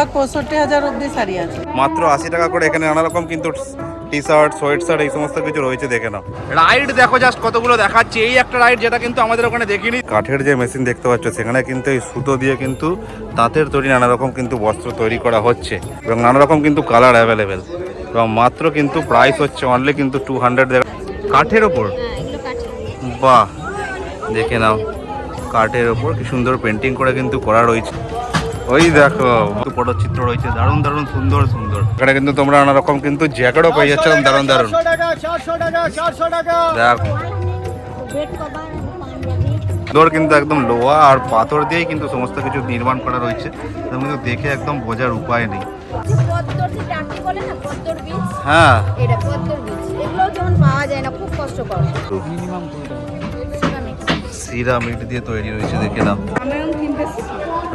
1,65,000 অবধি শাড়ি আছে। মাত্র 80 টাকা করে এখানে নানা রকম কিন্তু টি শার্ট, সোয়েট শার্ট এই সমস্ত কিছু রয়েছে, দেখে নাও। রাইড দেখো জাস্ট কতগুলো দেখাচ্ছে। এই একটা রাইড যেটা কিন্তু আমাদের ওখানে দেখিনি। কাঠের যে মেশিন দেখতে পাচ্ছ সেখানে কিন্তু এই সুতো দিয়ে কিন্তু তাঁতের তৈরি নানা রকম কিন্তু বস্ত্র তৈরি করা হচ্ছে এবং নানা রকম কিন্তু কালার অ্যাভেলেবেল এবং মাত্র কিন্তু প্রাইস হচ্ছে অনলি কিন্তু 200 কাঠের ওপর। বাহ, দেখে নাও কাঠের ওপর কি সুন্দর পেন্টিং করে কিন্তু করা রয়েছে। ওই দেখো পটচিত্র রয়েছে, দারুণ দারুণ সুন্দর সুন্দর। এখানে কিন্তু তোমরা নানা রকম কিন্তু জ্যাকেটও পেয়ে যাচ্ছ, দারুণ দারুণ। সুন্দর কিন্তু একদম লোহা আর পাথর দিয়েই কিন্তু সমস্ত কিছু নির্মাণ করা রয়েছে, কিন্তু দেখে একদম বোঝার উপায় নেই। হ্যাঁ, সিরামিক দিয়ে তৈরি রয়েছে, দেখে নাও।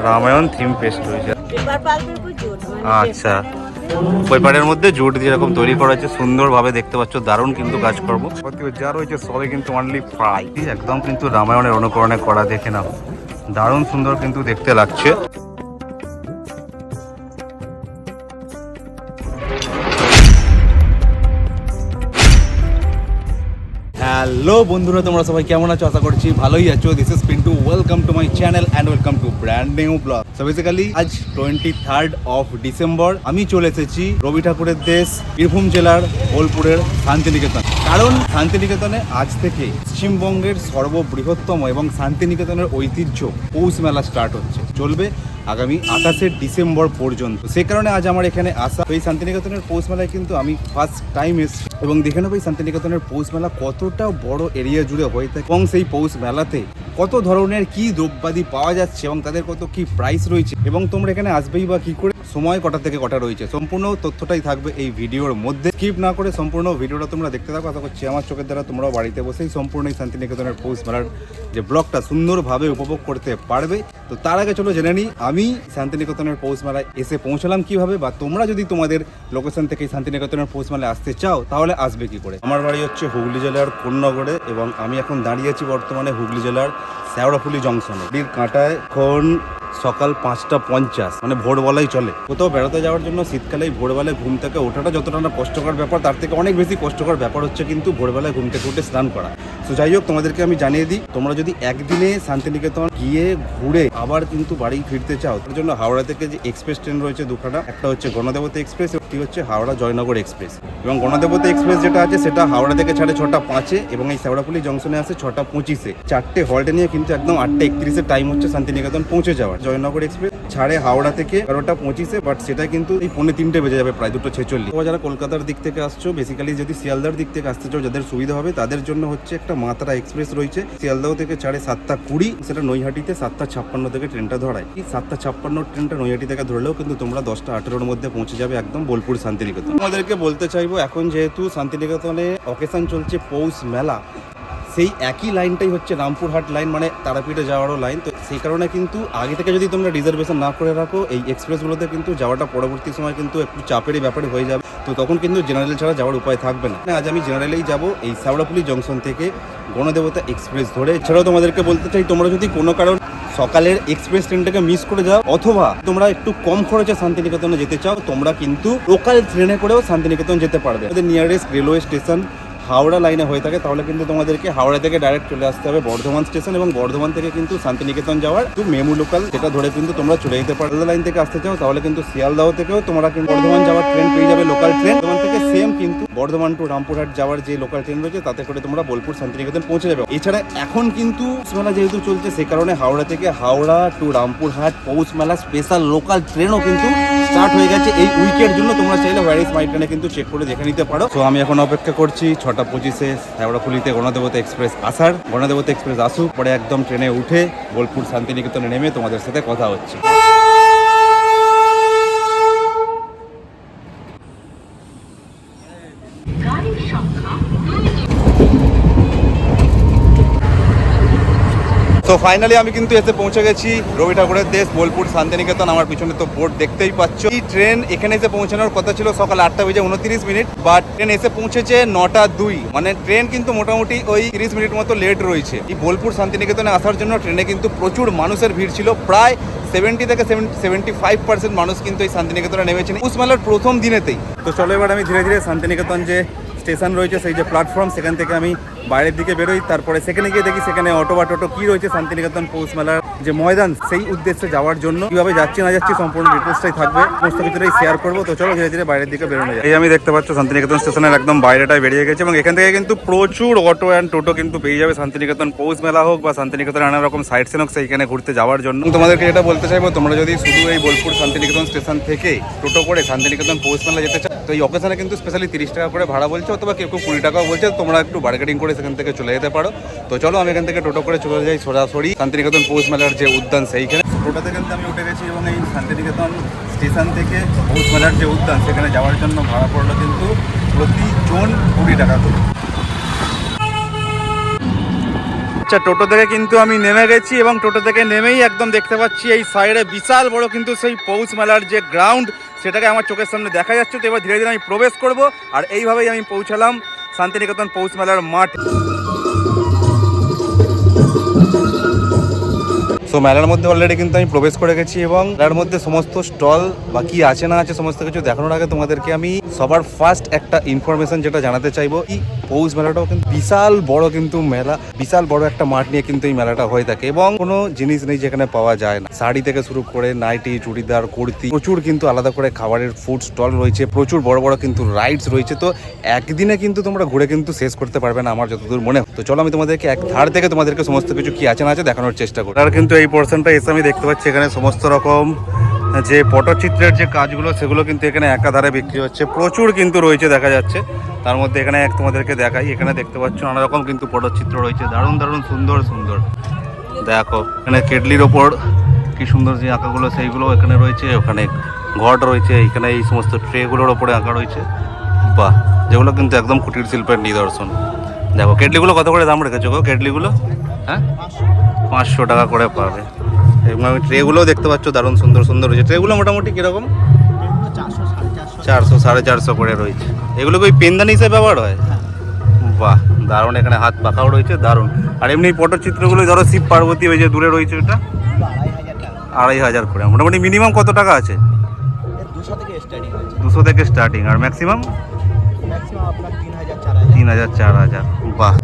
রামায়ণ থিম পেস্ট রয়েছে। আচ্ছা, পেপারের মধ্যে জুট দিয়ে এরকম তৈরি করা হয়েছে, সুন্দরভাবে দেখতে পাচ্ছ, দারুণ কিন্তু কাজকর্ম। যা রয়েছে সবই কিন্তু অনলি ফ্রাই, একদম কিন্তু রামায়ণের অনুকরণে করা, দেখে নাও দারুণ সুন্দর কিন্তু দেখতে লাগছে। হ্যালো বন্ধুরা, তোমরা সবাই কেমন আছো? আশা করছি ভালোই আছো। This is Pintu, welcome to my channel and welcome to brand new blog. So basically আজ 23rd অফ ডিসেম্বর আমি চলে এসেছি রবি ঠাকুরের দেশ বীরভূম জেলার বোলপুরের শান্তিনিকেতন। কারণ শান্তিনিকেতনে আজ থেকে পশ্চিমবঙ্গের সর্ববৃহত্তম এবং শান্তিনিকেতনের ঐতিহ্য পৌষ মেলা স্টার্ট হচ্ছে, চলবে আগামী 28শে ডিসেম্বর পর্যন্ত। সে কারণে আজ আমার এখানে আসা। এই শান্তিনিকেতনের পৌষ মেলায় কিন্তু আমি ফার্স্ট টাইম এসেছি এবং দেখে নেবো এই শান্তিনিকেতনের পৌষ মেলা কতটা বড় এরিয়া জুড়ে হয়ে থাকে এবং সেই পৌষ মেলাতে কত ধরনের কি দ্রব্যাদি পাওয়া যাচ্ছে এবং তাদের কত কি প্রাইস রয়েছে এবং তোমরা এখানে আসবেই বা কি করে, সময় কটা থেকে কটা রয়েছে, সম্পূর্ণ তথ্যটাই থাকবে এই ভিডিওর মধ্যে। স্কিপ না করে সম্পূর্ণ ভিডিওটা তোমরা দেখতে থাকো। আশা করছি আমার চোখের দ্বারা তোমরাও বাড়িতে বসেই সম্পূর্ণ এই শান্তিনিকেতনের পৌষ মেলার যে ব্লগটা সুন্দরভাবে উপভোগ করতে পারবে। তো তার আগে চলো জেনে নিই আমি শান্তিনিকেতনের পৌষ মেলায় এসে পৌঁছলাম কিভাবে, বা তোমরা যদি তোমাদের লোকেশন থেকে শান্তিনিকেতনের পৌষ মেলায় আসতে চাও তাহলে আসবে কি করে। আমার বাড়ি হচ্ছে হুগলি জেলার কোন্নগরে এবং আমি এখন দাঁড়িয়ে আছি বর্তমানে হুগলি জেলার শেওড়াফুলি জংশনে। কাঁটায় এখন সকাল 5:50, মানে ভোরবেলায় চলে। কোথাও বেড়াতে যাওয়ার জন্য শীতকালেই ভোরবেলায় ঘুম থেকে ওঠাটা যতটা না কষ্টকর ব্যাপার, তার থেকে অনেক বেশি কষ্টকর ব্যাপার হচ্ছে কিন্তু ভোরবেলায় ঘুম থেকে উঠে স্নান করা। তো যাই হোক, তোমাদেরকে আমি জানিয়ে দিই, তোমরা যদি একদিনে শান্তিনিকেতন গিয়ে ঘুরে আবার কিন্তু বাড়ি ফিরতে চাও, তার জন্য হাওড়া থেকে যে এক্সপ্রেস ট্রেন রয়েছে দুখানা, একটা হচ্ছে গণদেবতা এক্সপ্রেস, একটি হচ্ছে হাওড়া জয়নগর এক্সপ্রেস। এবং গণদেবতা এক্সপ্রেস যেটা আছে সেটা হাওড়া থেকে ছাড়ে 6:05 এবং এই শেওড়াফুলি জংশনে আসে 6:25। চারটে হল্টে নিয়ে কিন্তু একদম 8:31 টাইম হচ্ছে শান্তিনিকেতন পৌঁছে যাওয়ার। জয়নগর এক্সপ্রেস ছাড়ে হাওড়া থেকে 11:25, বাট সেটা কিন্তু এই 2:45 বেজে যাবে, প্রায় 2:46। তোমরা যারা কলকাতার দিক থেকে আসছো, বেসিক্যালি যদি শিয়ালদার দিক থেকে আসতে চাও, যাদের সুবিধা হবে তাদের জন্য হচ্ছে একটা মাত্রা এক্সপ্রেস রয়েছে। শিয়ালদাহ থেকে ছাড়ে 7:20, সেটা নৈহাটিতে 7:56 থেকে ট্রেনটা ধরায়। এই 7:56 ট্রেনটা নৈহাটি থেকে ধরলেও কিন্তু তোমরা 10:18 মধ্যে পৌঁছে যাবে একদম বোলপুর শান্তিনিকেতন। তোমাদেরকে বলতে চাইবো, এখন যেহেতু শান্তিনিকেতনে অকেশন চলছে পৌষ মেলা, সেই একই লাইনটাই হচ্ছে রামপুরহাট লাইন, মানে তারাপীঠে যাওয়ারও লাইন। তো সেই কারণে কিন্তু আগে থেকে যদি তোমরা রিজার্ভেশন না করে রাখো, এই এক্সপ্রেসগুলোতে কিন্তু যাওয়াটা পরবর্তী সময় কিন্তু একটু চাপেরই ব্যাপারে হয়ে যাবে। তো তখন কিন্তু জেনারেল ছাড়া যাওয়ার উপায় থাকবে না। আজ আমি জেনারেলেই যাব এই শেওড়াফুলি জংশন থেকে গণদেবতা এক্সপ্রেস ধরে। এছাড়াও তোমাদেরকে বলতে চাই, তোমরা যদি কোনো কারণ সকালের এক্সপ্রেস ট্রেনটাকে মিস করে যাও, অথবা তোমরা একটু কম খরচে শান্তিনিকেতনে যেতে চাও, তোমরা কিন্তু লোকাল ট্রেনে করেও শান্তিনিকেতন যেতে পারবে। আমাদের নিয়ারেস্ট রেলওয়ে স্টেশন হাওড়া লাইনে হয়ে থাকে, তাহলে কিন্তু তোমাদেরকে হাওড়া থেকে ডাইরেক্ট চলে আসতে হবে বর্ধমান স্টেশন, এবং বর্ধমান থেকে কিন্তু শান্তিনিকেতন যাওয়ার মেমু লোকাল, যেটা ধরে কিন্তু তোমরা চলে যেতে পারো। লাইন থেকে আসতে চাও তাহলে কিন্তু শিয়ালদাহ থেকেও তোমরা কিন্তু বর্ধমান যাওয়ার ট্রেন পেয়ে যাবে, লোকাল ট্রেন। বর্ধমান থেকে সেম কিন্তু বর্ধমান টু রামপুরহাট যাওয়ার যে লোকাল ট্রেন রয়েছে, তাতে করে তোমরা বোলপুর শান্তিনিকেতন পৌঁছে যাবে। এছাড়া এখন কিন্তু মেলা যেহেতু চলছে, সে কারণে হাওড়া থেকে হাওড়া টু রামপুরহাট পৌষ মেলা স্পেশাল লোকাল ট্রেনও কিন্তু স্টার্ট হয়ে গেছে এই উইকের জন্য। তোমরা চাইলে হোয়ার ইজ মাই ট্রেনে কিন্তু চেক করে দেখে নিতে পারো। তো আমি এখন অপেক্ষা করছি 6:25 শেওড়াফুলিতে গণদেবতা এক্সপ্রেস আসার। গণদেবতা এক্সপ্রেস আসুক, পরে একদম ট্রেনে উঠে বোলপুর শান্তিনিকেতনে নেমে তোমাদের সাথে কথা হচ্ছে। তো তো ফাইনালি আমি কিন্তু এসে পৌঁছে গেছি রবি ঠাকুরের দেশ বোলপুর শান্তিনিকেতন। আমার পিছনে তো বোর্ড দেখতেই পাচ্ছ। এই ট্রেন এখানে এসে পৌঁছানোর কথা ছিল সকাল 8:29, বাট ট্রেন এসে পৌঁছেছে 9:02। মানে ট্রেন কিন্তু মোটামুটি ওই 30 মিনিট মতো লেট রয়েছে। এই বোলপুর শান্তিনিকেতনে আসার জন্য ট্রেনে কিন্তু প্রচুর মানুষের ভিড় ছিল। প্রায় 70 থেকে 75% মানুষ কিন্তু এই শান্তিনিকেতনে নেমেছেন পৌষ মেলার প্রথম দিনেতেই। তো চলো এবার আমি ধীরে ধীরে শান্তিনিকেতন যে স্টেশন রয়েছে, সেই যে প্ল্যাটফর্ম, সেখান থেকে আমি বাইরের দিকে বেরোই। তারপরে সেখানে গিয়ে দেখি সেখানে অটো বা টোটো কী রয়েছে শান্তিনিকেতন পৌষ মেলার যে ময়দান, সেই উদ্দেশ্যে যাওয়ার জন্য কীভাবে যাচ্ছি না যাচ্ছি সম্পূর্ণ ডিটেলসটাই থাকবে, সমস্ত কিছুটাই শেয়ার করবো। তো চলো ধীরে ধীরে বাইরের দিকে বেরোনো যায়। এই আমি দেখতে পাচ্ছ শান্তিনিকেতন স্টেশনের একদম বাইরেটাই বেরিয়ে গেছে এবং এখান থেকে কিন্তু প্রচুর অটো অ্যান্ড টোটো কিন্তু পেয়ে যাবে শান্তিনিকেতন পৌষ মেলা হোক বা শান্তিনিকেতন নানা রকম সাইট সিন হোক, সেইখানে ঘুরতে যাওয়ার জন্য। তোমাদেরকে এটা বলতে চাইবো, তোমরা যদি শুধু এই বোলপুর শান্তিনিকেতন স্টেশন থেকে টোটো করে শান্তিনিকেতন পৌষ মেলা যেতে চাও, তো এই অকেশনে কিন্তু স্পেশালি 30 টাকা করে ভাড়া বলছে, অথবা কেউ 20 টাকাও বলছে। তোমরা একটু বার্গেনিং করে সেখান থেকে চলে যেতে পারো। তো চলো আমি এখান থেকে টোটো করে চলে যাই সরাসরি শান্তিনিকেতন পৌষ মেলার যে উদ্যান সেইখানে। টোটোতে কিন্তু আমি উঠে গেছি এবং এই শান্তিনিকেতন স্টেশন থেকে পৌষ মেলার যে উদ্যান সেখানে যাওয়ার জন্য ভাড়া পড়লো কিন্তু প্রতিজন 20 টাকা করে। আচ্ছা, টোটো থেকে কিন্তু আমি নেমে গেছি এবং টোটো থেকে নেমেই একদম দেখতে পাচ্ছি এই সাইডে বিশাল বড় কিন্তু সেই পৌষ মেলার যে গ্রাউন্ড, সেটাকে আমার চোখের সামনে দেখা যাচ্ছে। তো এবার ধীরে ধীরে আমি প্রবেশ করব আর এইভাবেই আমি পৌঁছালাম শান্তিনিকেতন পৌষ মেলার মাঠ। সো মেলার মধ্যে অলরেডি কিন্তু আমি প্রবেশ করে গেছি এবং মেলার মধ্যে সমস্ত স্টল বা কি আছে না আছে সমস্ত কিছু দেখানোর আগে তোমাদেরকে আমি সবার ফার্স্ট একটা ইনফরমেশন যেটা জানাতে চাইবো। এই পৌষ মেলাটাও কিন্তু বিশাল বড় কিন্তু মেলা, বিশাল বড় একটা মাঠ নিয়ে কিন্তু এই মেলাটা হয়ে থাকে এবং কোনো জিনিস নেই যেখানে পাওয়া যায় না। শাড়ি থেকে শুরু করে নাইটি, চুড়িদার, কুর্তি, প্রচুর কিন্তু আলাদা করে খাবারের ফুড স্টল রয়েছে, প্রচুর বড় বড় কিন্তু রাইডস রয়েছে। তো একদিনে কিন্তু তোমরা ঘুরে কিন্তু শেষ করতে পারবে না আমার যতদূর মনে হয়। তো চলো আমি তোমাদেরকে এক ধার থেকে তোমাদেরকে সমস্ত কিছু কি আছে না আছে দেখানোর চেষ্টা করি। আর কিন্তু এই পোর্শনটা এসে আমি দেখতে পাচ্ছি এখানে সমস্ত রকম যে পটচিত্রের যে কাজগুলো সেগুলো কিন্তু এখানে একাধারে বিক্রি হচ্ছে, প্রচুর কিন্তু রয়েছে দেখা যাচ্ছে। তার মধ্যে এখানে তোমাদেরকে দেখাই, এখানে দেখতে পাচ্ছ নানা রকম কিন্তু পটচিত্র রয়েছে, দারুণ দারুণ সুন্দর সুন্দর। দেখো এখানে কেটলির ওপর কি সুন্দর যে আঁকাগুলো সেইগুলো এখানে রয়েছে, ওখানে ঘট রয়েছে, এখানে এই সমস্ত ট্রেগুলোর ওপরে আঁকা রয়েছে, বাহ, যেগুলো কিন্তু একদম কুটির শিল্পের নিদর্শন। দেখো কেটলিগুলো কত করে দাম রেখেছো গো কেটলিগুলো? হ্যাঁ, 500 টাকা করে পাবে। এবং আমি ট্রেগুলোও দেখতে পাচ্ছ দারুণ সুন্দর সুন্দর রয়েছে। ট্রেগুলো মোটামুটি কীরকম? 400 450 করে রয়েছে। এগুলো কি ওই পেনদানি হিসেবে ব্যবহার হয়? বাহ, দারুণ। এখানে হাত পাখাও রয়েছে, দারুণ। আর এমনি পটচিত্রগুলো ধরো শিব পার্বতী ওই যে দূরে রয়েছে, ওটা 2500 করে। মোটামুটি মিনিমাম কত টাকা আছে? 200 থেকে স্টার্টিং। আর ম্যাক্সিমাম 3000 4000। বাহ,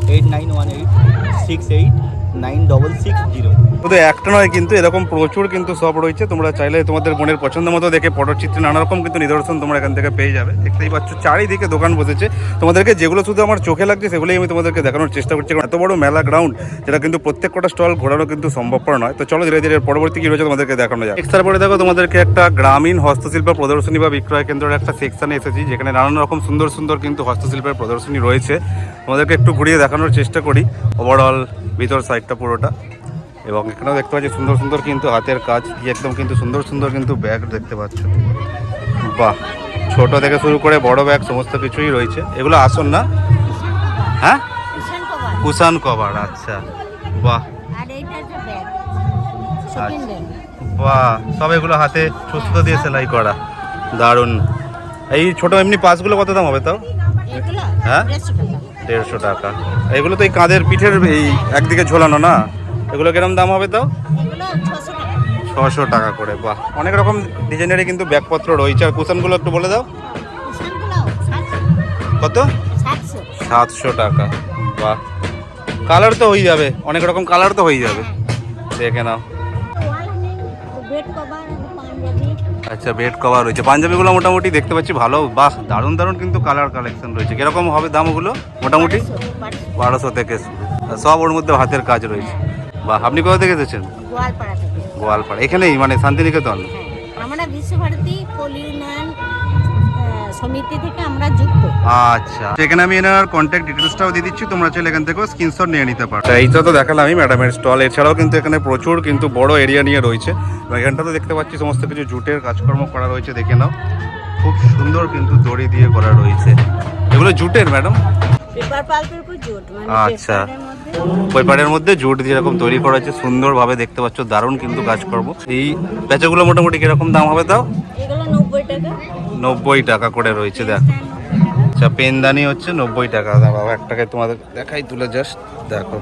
891868968966 শুধু একটা নয় কিন্তু এরকম প্রচুর কিন্তু সব রয়েছে। তোমরা চাইলে তোমাদের মনের পছন্দ মতো দেখে পটচিত্রে নানা রকম কিন্তু নিদর্শন তোমরা এখান থেকে পেয়ে যাবে। দেখতেই পাচ্ছ চারিদিকে দোকান বসেছে। তোমাদেরকে যেগুলো শুধু আমার চোখে লাগছে সেগুলোই আমি তোমাদেরকে দেখানোর চেষ্টা করছি। এত বড় মেলা গ্রাউন্ড, যেটা কিন্তু প্রত্যেক কটা স্টল ঘোরানো কিন্তু সম্ভবপর নয়। তো চলো ধীরে ধীরে পরবর্তী কি রয়েছে তোমাদেরকে দেখানো যায়। এক্সট্রা পরে দেখো তোমাদেরকে একটা গ্রামীণ হস্তশিল্প প্রদর্শনী বা বিক্রয় কেন্দ্রের একটা সেকশনে এসেছি, যেখানে নানান রকম সুন্দর সুন্দর কিন্তু হস্তশিল্পের প্রদর্শনী রয়েছে। তোমাদেরকে একটু ঘুরিয়ে দেখানোর চেষ্টা করি ওভারঅল ভিতর সাইডটা পুরোটা। এবং এখানেও দেখতে পাচ্ছি সুন্দর সুন্দর কিন্তু হাতের কাজ দিয়ে একদম কিন্তু সুন্দর সুন্দর কিন্তু ব্যাগ দেখতে পাচ্ছ। বাহ, ছোট থেকে শুরু করে বড় ব্যাগ সমস্ত কিছুই রয়েছে। এগুলো আসন না? হ্যাঁ, কুশান কভার। আচ্ছা, বাহ বাহ, সব এগুলো হাতে সুস্থ দিয়ে সেলাই করা, দারুণ। এই ছোট এমনি পাসগুলো কত দাম হবে তাও? হ্যাঁ, 150 টাকা। এগুলো তো এই কাঁধের পিঠের এই একদিকে ঝোলানো না, এগুলো কিরকম দাম হবে তাও? 600 টাকা করে। বাহ, অনেক রকম ডিজাইনেরই কিন্তু ব্যাগপত্র রয়েছে। আর কুশনগুলো একটু বলে দাও কত? 700 টাকা। বাহ, কালার তো হয়ে যাবে, অনেক রকম কালার তো হয়ে যাবে, দেখে নাও। আচ্ছা, বেড কভার রয়েছে, পাঞ্জাবিগুলো মোটামুটি দেখতে পাচ্ছি ভালো। বাহ, দারুণ দারুণ কিন্তু কালার কালেকশন রয়েছে। কিরকম হবে দাম ওগুলো? মোটামুটি 1200 থেকে সব ওর মধ্যে হাতের কাজ রয়েছে। বাহ, আপনি কোথা থেকে এসেছেন? গোয়ালপাড়া থেকে। গোয়ালপাড়া, এখানেই মানে শান্তিনিকেতন? আমরা বিশ্বভারতী পল্লী উন্নয়ন সমিতি থেকে আমরা যুক্ত। আচ্ছা, সেখানে আমি এনার কন্ট্যাক্ট ডিটেলসটাও দিয়ে দিচ্ছি, তোমরা চাইলে এখান থেকেও স্ক্রিনশট নিয়ে নিতে পারো। এইটা তো দেখালাম আমি ম্যাডামের স্টল, এছাড়াও কিন্তু এখানে প্রচুর কিন্তু বড় এরিয়া নিয়ে রয়েছে। এখানটা তো দেখতে পাচ্ছি সমস্ত কিছু জুটের কাজকর্ম করা রয়েছে, দেখে নাও। খুব সুন্দর কিন্তু দড়ি দিয়ে করা রয়েছে। এগুলো জুটের ম্যাডাম? পেপার পাল্পের উপর জুট মানে আচ্ছা। পেপারের মধ্যে পেপারের মধ্যে জুট দিয়ে এরকম তৈরি করা হচ্ছে, সুন্দরভাবে দেখতে পাচ্ছ, দারুণ কিন্তু কাজকর্ম। এই প্যাচাগুলো মোটামুটি কিরকম দাম হবে তাও? এগুলো 90 টাকা। 90 টাকা করে রয়েছে, দেখ। আচ্ছা, পেনদানি হচ্ছে 90 টাকা। বাবা, এক টাকায় তোমাদের দেখাই তুলে, জাস্ট দেখো,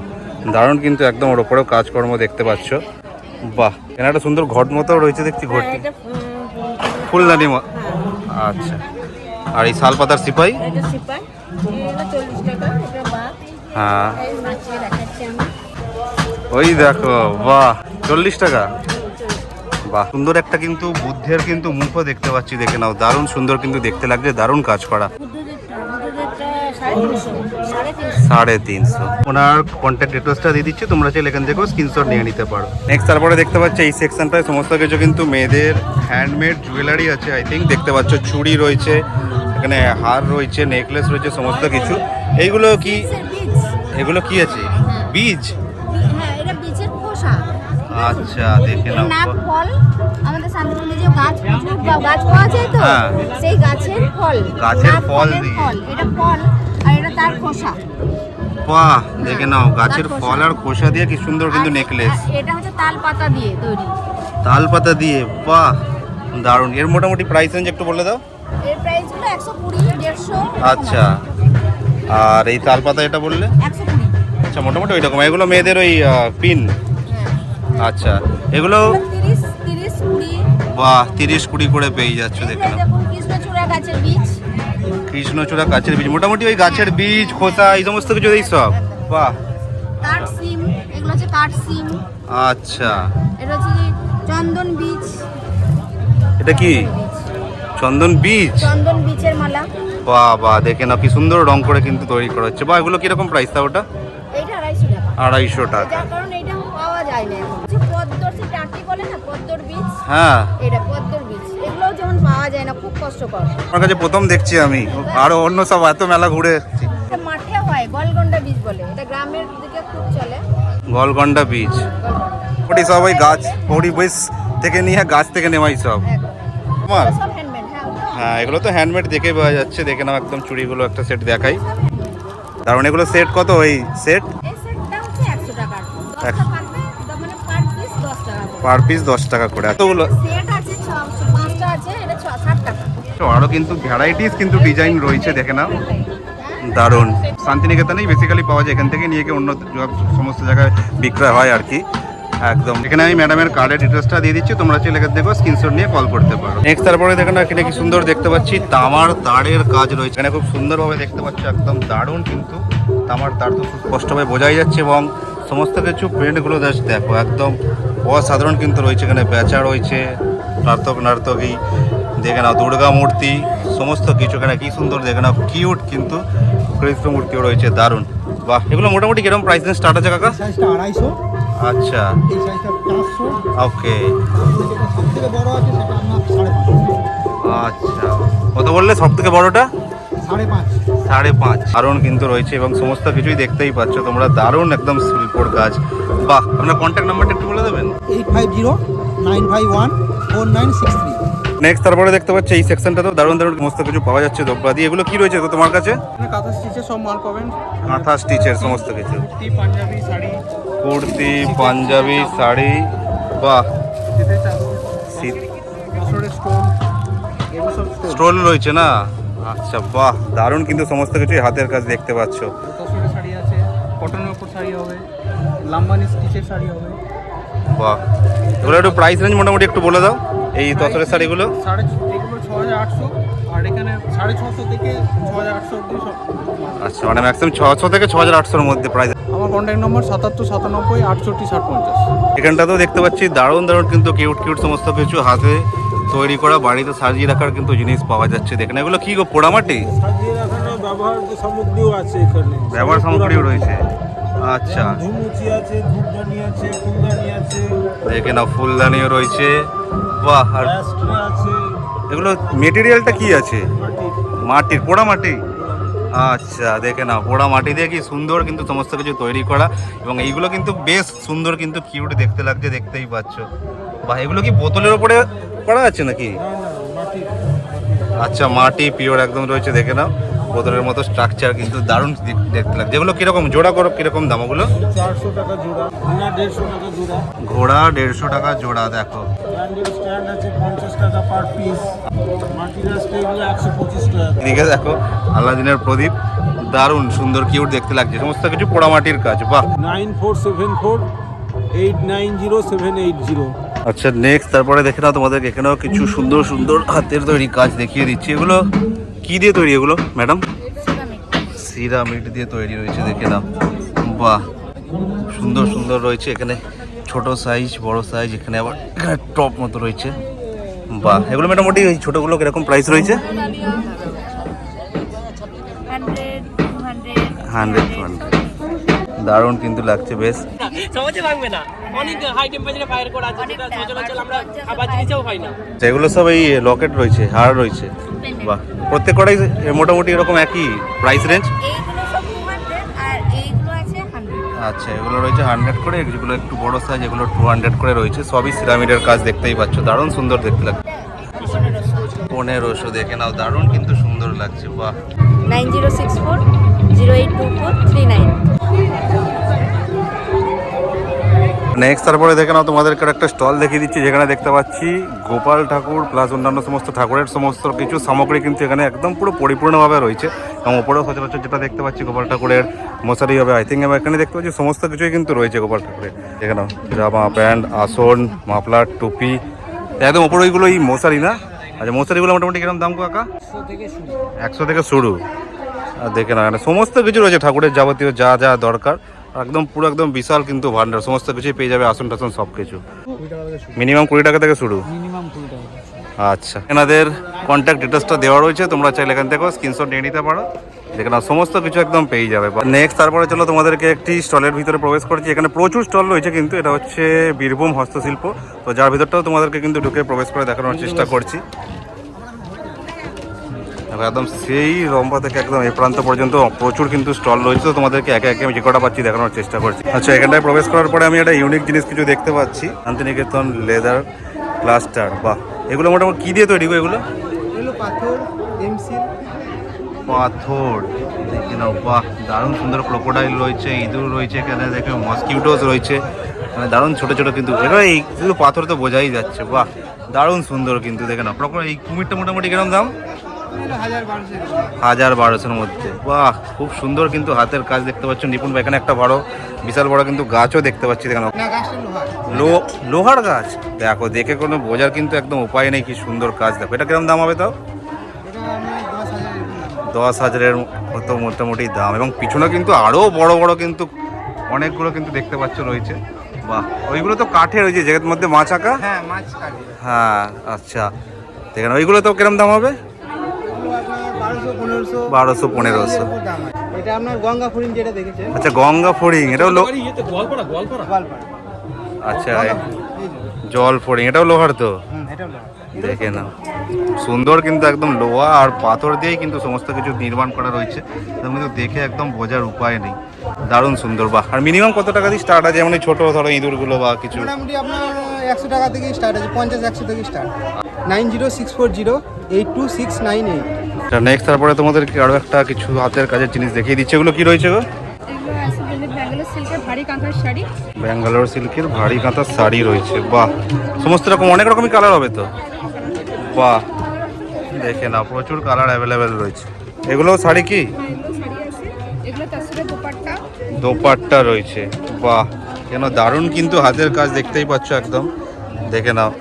দারুণ কিন্তু একদম। ওর ওপরেও কাজকর্ম দেখতে পাচ্ছ। বাহ, এখানে একটা সুন্দর ঘট মতো রয়েছে দেখছি, হ্যাঁ, ঘটি এটা ফুলদানি। হ্যাঁ, আচ্ছা, আর এই শালপাতার সিপাই? এটা সিপাই, এটা 40 টাকা। এটা বাঘ, হ্যাঁ, এই নাচিয়ে দেখাচ্ছি আমি। ওই দেখো, বাহ, 40 টাকা। বাহ, সুন্দর একটা কিন্তু বুদ্ধের কিন্তু মুখও দেখতে পাচ্ছি, দেখে নাও, দারুণ সুন্দর কিন্তু দেখতে লাগছে, দারুণ কাজ করা। বুদ্ধদেবটা 350, 350। ওনার কন্ট্যাক্ট ডিটেলসটা দিয়ে দিচ্ছি, তোমরা চাইলে এখান থেকেও স্ক্রিনশট নিয়ে নিতে পারো। নেক্সট তারপরে দেখতে পাচ্ছি এই সেকশনটায় সমস্ত কিছু কিন্তু মেয়েদের হ্যান্ডমেড জুয়েলারি আছে, আই থিঙ্ক। দেখতে পাচ্ছ চুড়ি রয়েছে, এখানে হার রয়েছে, নেকলেস রয়েছে, সমস্ত কিছু। এইগুলো কি, এগুলো কি আছে? বীজ? হ্যাঁ, এটা বীজের খোসা। আচ্ছা, দেখে নাও। নাক ফল, আমাদের শান্তিপুরে যে গাছ গাছ পাওয়া যায় তো, হ্যাঁ। সেই গাছের ফল। গাছের নাক ফল ফলের দিয়ে। ফল, এটা ফল আর এটা তার খোসা। বাহ, দেখে নাও, গাছের তার খোসা। ফল আর খোসা দিয়ে কি সুন্দর কিন্তু নেকলেস। আর এটা হচ্ছে তাল পাতা দিয়ে তৈরি। তাল পাতা দিয়ে, বাহ, দারুণ। এর মোটামুটি প্রাইস রেঞ্জ একটু বলে দাও। এর প্রাইস হলো 120, 150। আচ্ছা, আর এই তাল পাতা এটা বললে? 120। আচ্ছা, মোটামুটি ওই রকম। এগুলো মেয়েদের ওই পিন। আচ্ছা, এগুলো 30, 30, 20। বাহ, 30-20 করে পেয়ে যাচ্ছ, দেখে নাও। দেখুন কৃষ্ণচূড়া গাছের বীজ। কৃষ্ণচূড়া গাছের বীজ, মোটামুটি ওই গাছের বীজ, খোসা, এই সমস্ত কিছু এই সব। বাহ, কাঠ সিম, এগুলো হচ্ছে কাঠ সিম। আচ্ছা, এটা হচ্ছে কি চন্দন বীজ। এটা কি চন্দন বীজ? চন্দন বীজের মালা। বাহ বাহ, দেখে নাও, কি সুন্দর রং করে কিন্তু তৈরি করা হচ্ছে। বাহ, এগুলো কিরকম প্রাইস তা ওটা? এইটা 250 টাকা। 250 টাকা। যার কারণ এইটা পাওয়া যায় না এখন। যে পদ্মর যে টাটি বলে না, পদ্মর বীজ, হ্যাঁ, এটা পদ্মর বীজ। এগুলোও যেমন পাওয়া যায় না, খুব কষ্টকর। আমার কাছে প্রথম দেখছি আমি, আরো অন্য সব এত মেলা ঘুরে এসেছি। এটা মাঠে হয়, গলগন্ডা বীজ বলে। এটা গ্রামের দিকে খুব চলে। গলগন্ডা বীজ, গলগন্ডা। ওটি সব ওই গাছ, ওটি বীজ থেকে নিয়ে গাছ থেকে নেওয়াই সব। একদম। তোমার? এগুলো সব হ্যান্ডমেড। হ্যাঁ, হ্যাঁ, এগুলো তো হ্যান্ডমেড দেখে পাওয়া যাচ্ছে, দেখে নাও একদম। চুড়িগুলো একটা সেট দেখাই, কারণ এগুলো সেট কত? ওই সেট এই সেটটা হচ্ছে 100 টাকা। 10টা থাকবে, মানে পার পিস 10 টাকা করে। পার পিস 10 টাকা করে। এতগুলো সেট আছে, 5টা আছে, এটা 60 টাকা। আরো কিন্তু ভ্যারাইটিস কিন্তু ডিজাইন রয়েছে, দেখে নাও, দারুণ। শান্তিনিকেতনেই বেসিক্যালি পাওয়া যায়, এখান থেকে নিয়ে গিয়ে অন্য সমস্ত জায়গায় বিক্রয় হয় আর কি। একদম, এখানে আমি ম্যাডামের কার্ডের ডিটেলসটা দিয়ে দিচ্ছি, তোমরা চাইলে এখান থেকে স্ক্রিনশট নিয়ে কল করতে পারো। নেক্সট তারপরে দেখেন এখানে কি সুন্দর দেখতে পাচ্ছি, তামার তারের কাজ রয়েছে এখানে, খুব সুন্দরভাবে দেখতে পাচ্ছি, একদম দারুণ কিন্তু। তামার তার তো স্পষ্টভাবে বোঝাই যাচ্ছে, এবং সমস্ত কিছু প্রিন্টগুলো জাস্ট দেখো, একদম অসাধারণ কিন্তু রয়েছে। এখানে বেচা রয়েছে, নার্তকী, দেখে নাও, দুর্গা মূর্তি, সমস্ত কিছু এখানে কি সুন্দর, দেখে নাও, কিউট কিন্তু কৃষ্ণ মূর্তিও রয়েছে, দারুণ। বাহ, এগুলো মোটামুটি কিরকম প্রাইস রেঞ্জ স্টার্ট আছে কাকা? সাইজটা 250। আচ্ছা, এই সাইজটা 500। ওকে, সব থেকে বড় আছে সেটা আপনার 550। আচ্ছা, কত বললে সব থেকে বড়টা? 5.5। 5.5। দারুণ কিন্তু রয়েছে, এবং সমস্ত কিছুই দেখতেই পাচ্ছ তোমরা, দারুণ একদম শিল্পর কাজ। বাহ, আপনার কন্ট্যাক্ট নাম্বারটা একটু বলে দেবেন? 8509514963। নেক্সট তারপরে দেখতে পাচ্ছি এই সেকশনটাতেও দারুণ দারুণ সমস্ত কিছু পাওয়া যাচ্ছে, দ্রব্যাদি। এগুলো কি রয়েছে তো তোমার কাছে? এখানে কাঁথা স্টিচের সব মাল পাবেন। কাঁথা স্টিচের সমস্ত কিছু, কুর্তি, পাঞ্জাবি, শাড়ি, কুর্তি, পাঞ্জাবি, শাড়ি। বাহ, শীতের চাদর, শীত- মশরের স্টোন, এগুলো সব স্টোন। স্টোল রয়েছে না? আচ্ছা, বাহ, দারুণ কিন্তু সমস্ত কিছুই হাতের কাজ দেখতে পাচ্ছ। তসরের শাড়ি আছে, কটনের উপর শাড়ি হবে, লাম্বানি স্টিচের শাড়ি হবে। বাহ, এগুলো একটু প্রাইস রেঞ্জ মোটামুটি একটু বলে দাও, এই তসরের শাড়িগুলো। এগুলো 6800, আর এখানে 650 থেকে 6800 অব্দি সব। আচ্ছা, মানে ম্যাক্সিমাম 600 থেকে 6800-এর মধ্যে প্রাইস। আমার কন্ট্যাক্ট নম্বর 7797 68 6050। এখানটাতেও দেখতে পাচ্ছি দারুণ দারুণ কিন্তু কিউট কিউট সমস্ত কিছু হাতে তৈরি করা, বাড়িতে সাজিয়ে রাখার কিন্তু জিনিস পাওয়া যাচ্ছে। দেখেন, এগুলো কি গো, পোড়ামাটি? সাজিয়ে রাখানো ব্যবহার্য সামগ্রীও আছে এখানে। ব্যবহার সামগ্রীও রয়েছে। আচ্ছা, ধুমুচি আছে, ধূপদানি আছে, ফুলদানি আছে, দেখে নাও, ফুলদানিও রয়েছে। বাহ, আর অ্যাস্ট্রে আছে, এগুলো মেটেরিয়ালটা কি আছে? মাটির। মাটির, পোড়া মাটি। আচ্ছা, দেখে নাও, পোড়া মাটি দিয়ে কি সুন্দর কিন্তু সমস্ত কিছু তৈরি করা, এবং এইগুলো কিন্তু বেশ সুন্দর কিন্তু কিউট দেখতে লাগছে, দেখতেই পাচ্ছ। বাহ, এগুলো কি বোতলের ওপরে করা আছে নাকি? না না, মাটির। আচ্ছা, মাটি পিওর একদম রয়েছে, দেখে নাও। বোতলের মতো স্ট্রাকচার, কিন্তু দারুণ দেখতে লাগছে। যেগুলো কিরকম জোড়া করো, কিরকম দাম ওগুলো? 400 টাকা জোড়া, ঘোড়া 150 টাকা জোড়া। ঘোড়া 150 টাকা জোড়া। দেখো ব্র্যান্ডেড স্ট্যান্ড আছে 50 টাকা পার পিস। মাটিরা স্টেগুলো 125 টাকা। এদিকে দেখো আলাদিনের প্রদীপ, দারুণ সুন্দর কিউট দেখতে লাগছে, সমস্ত কিছু পোড়ামাটির কাজ। বাহ। 9474890780। আচ্ছা নেক্সট, তারপরে দেখে নাও তোমাদেরকে এখানেও কিছু সুন্দর সুন্দর হাতের তৈরি কাজ দেখিয়ে দিচ্ছি। এগুলো কি দিয়ে তৈরি এগুলো ম্যাডাম? সিরামিক দিয়ে তৈরি রয়েছে, দেখে নাও। বাহ, সুন্দর সুন্দর রয়েছে। এখানে ছোট সাইজ, বড় সাইজ, এখানে আবার টপ মতো রয়েছে। বাহ, এগুলো মোটামুটি ওই ছোটোগুলো কিরকম প্রাইস রয়েছে? 100 দারুণ কিন্তু লাগছে বেশ। সহজে ভাঙবে না, অনেক হাই টেম্পারেচারে ফায়ার করা আছে, যেটা সচরাচর আমরা খাবার জিনিসেও হয় না। এগুলো সব এই লকেট রয়েছে, হার রয়েছে। বাহ, প্রত্যেকটাই মোটামুটি এরকম একই প্রাইস রেঞ্জ? এইগুলো সব 200 আর এইগুলো আছে 100। আচ্ছা, এগুলো রয়েছে 100 করে, যেগুলো একটু বড় সাইজ এগুলো 200 করে রয়েছে। সবই সিরামিডের কাজ, দেখতেই পাচ্ছ দারুণ সুন্দর দেখতে লাগছে। 1500 দেখে নাও, দারুণ কিন্তু সুন্দর লাগছে। বাহ। 9064082439। নেক্সট তারপরে দেখে নাও তোমাদেরকে একটা স্টল দেখিয়ে দিচ্ছি, যেখানে দেখতে পাচ্ছি গোপাল ঠাকুর প্লাস অন্যান্য সমস্ত ঠাকুরের সমস্ত কিছু সামগ্রী কিন্তু এখানে একদম পুরো পরিপূর্ণভাবে রয়েছে। এবং ওপরেও সচরাচর যেটা দেখতে পাচ্ছি গোপাল ঠাকুরের মশারি হবে আই থিঙ্ক। এখানে দেখতে পাচ্ছি সমস্ত কিছুই কিন্তু রয়েছে গোপাল ঠাকুরের। দেখে নাও জামা প্যান্ট, আসন, মাফলার, টুপি, একদম ওপরে ওইগুলো এই মশারি না? আচ্ছা, মশারিগুলো মোটামুটি কিরকম দাম কাকা? 100 থেকে শুরু। আর দেখে নাও এখানে সমস্ত কিছু রয়েছে ঠাকুরের যাবতীয় যা যা দরকার, একদম পুরো একদম বিশাল কিন্তু ভান্ডার, সমস্ত কিছুই পেয়ে যাবে, আসন টাসন সব কিছু। মিনিমাম 20 টাকা থেকে শুরু। আচ্ছা, এনাদের কন্ট্যাক্ট ডিটেলসটা দেওয়া রয়েছে, তোমরা চাইলে এখান থেকে স্ক্রিনশট নিয়ে নিতে পারো। দেখে নাও সমস্ত কিছু একদম পেয়ে যাবে। নেক্সট তারপরে চলো তোমাদেরকে একটি স্টলের ভিতরে প্রবেশ করছি। এখানে প্রচুর স্টল রয়েছে, কিন্তু এটা হচ্ছে বীরভূম হস্তশিল্প, তো যার ভিতরটাও তোমাদেরকে কিন্তু ঢুকে প্রবেশ করে দেখানোর চেষ্টা করছি। একদম সেই লম্বা থেকে একদম এই প্রান্ত পর্যন্ত প্রচুর কিন্তু স্টল রয়েছে, তো তোমাদেরকে একে একে আমি যে কটা পাচ্ছি দেখানোর চেষ্টা করছি। আচ্ছা, এখানটায় প্রবেশ করার পরে আমি একটা ইউনিক জিনিস কিছু দেখতে পাচ্ছি, শান্তিনিকেতন লেদার ক্লাস্টার। বাহ, এগুলো মোটামুটি কী দিয়ে তৈরি গো এগুলো? পাথর, এমসিল। পাথর দেখে নাও, বাহ দারুণ সুন্দর। ক্রোকোডাইল রয়েছে, ইঁদুর রয়েছে, এখানে দেখে মসকিউটোস রয়েছে, মানে দারুণ ছোটো ছোটো কিন্তু। এবার এইগুলো পাথর তো বোঝাই যাচ্ছে। বাহ, দারুণ সুন্দর কিন্তু। দেখে নাও এই কুমিরটা মোটামুটি কিরকম দাম? 1000-1200 মধ্যে। বাহ, খুব সুন্দর কিন্তু হাতের কাজ দেখতে পাচ্ছ নিপুণ। এখানে একটা বড় বিশাল বড় কিন্তু গাছও দেখতে পাচ্ছি। দেখেন লোহার গাছ, দেখো দেখে কোনো বোঝার কিন্তু একদম উপায় নেই, কি সুন্দর কাজ। দেখো এটা কিরকম দাম হবে তাও? 10,000-এর মতো মোটামুটি দাম। এবং পিছনে কিন্তু আরও বড় বড় কিন্তু অনেকগুলো কিন্তু দেখতে পাচ্ছ রয়েছে। বাহ, ওইগুলো তো কাঠের, ওই যে যেটার মধ্যে মাছ আঁকা। হ্যাঁ, মাছ কাটে। হ্যাঁ, আচ্ছা দেখেন ওইগুলো তো কিরম দাম হবে? 1200-1500। এটা আপনার গঙ্গা ফড়িং যেটা দেখেছেন। আচ্ছা, গঙ্গা ফড়িং, এটাও আচ্ছা জল ফড়িং, এটাও লোহার তো? দেখে নাও সুন্দর কিন্তু একদম লোহা আর পাথর দিয়েই কিন্তু সমস্ত কিছু নির্মাণ করা রয়েছে, কিন্তু দেখে একদম বোঝার উপায় নেই, দারুণ সুন্দর। বাহ, আর মিনিমাম কত টাকা দিয়ে স্টার্ট আছে? যেমন এই ছোটো ধরো ইঁদুরগুলো বা কিছু? মোটামুটি আপনার 100 টাকা থেকে স্টার্ট আছে, 50-100 থেকে স্টার্ট। 9064082698। নেক্সট তারপরে তোমাদেরকে আরও একটা কিছু হাতের কাজের জিনিস দেখিয়ে দিচ্ছে। এগুলো কি রয়েছে গো? ব্যাঙ্গালোর সিল্কের ভারী কাঁথার শাড়ি রয়েছে। বাহ, সমস্ত রকম অনেক রকমই কালার হবে তো? বাহ, দেখে নাও প্রচুর কালার অ্যাভেলেবেল রয়েছে। এগুলো শাড়ি কি? দোপাট্টা রয়েছে। বাহ, কেন দারুণ কিন্তু হাতের কাজ, দেখতেই পাচ্ছ একদম। দেখে নাও,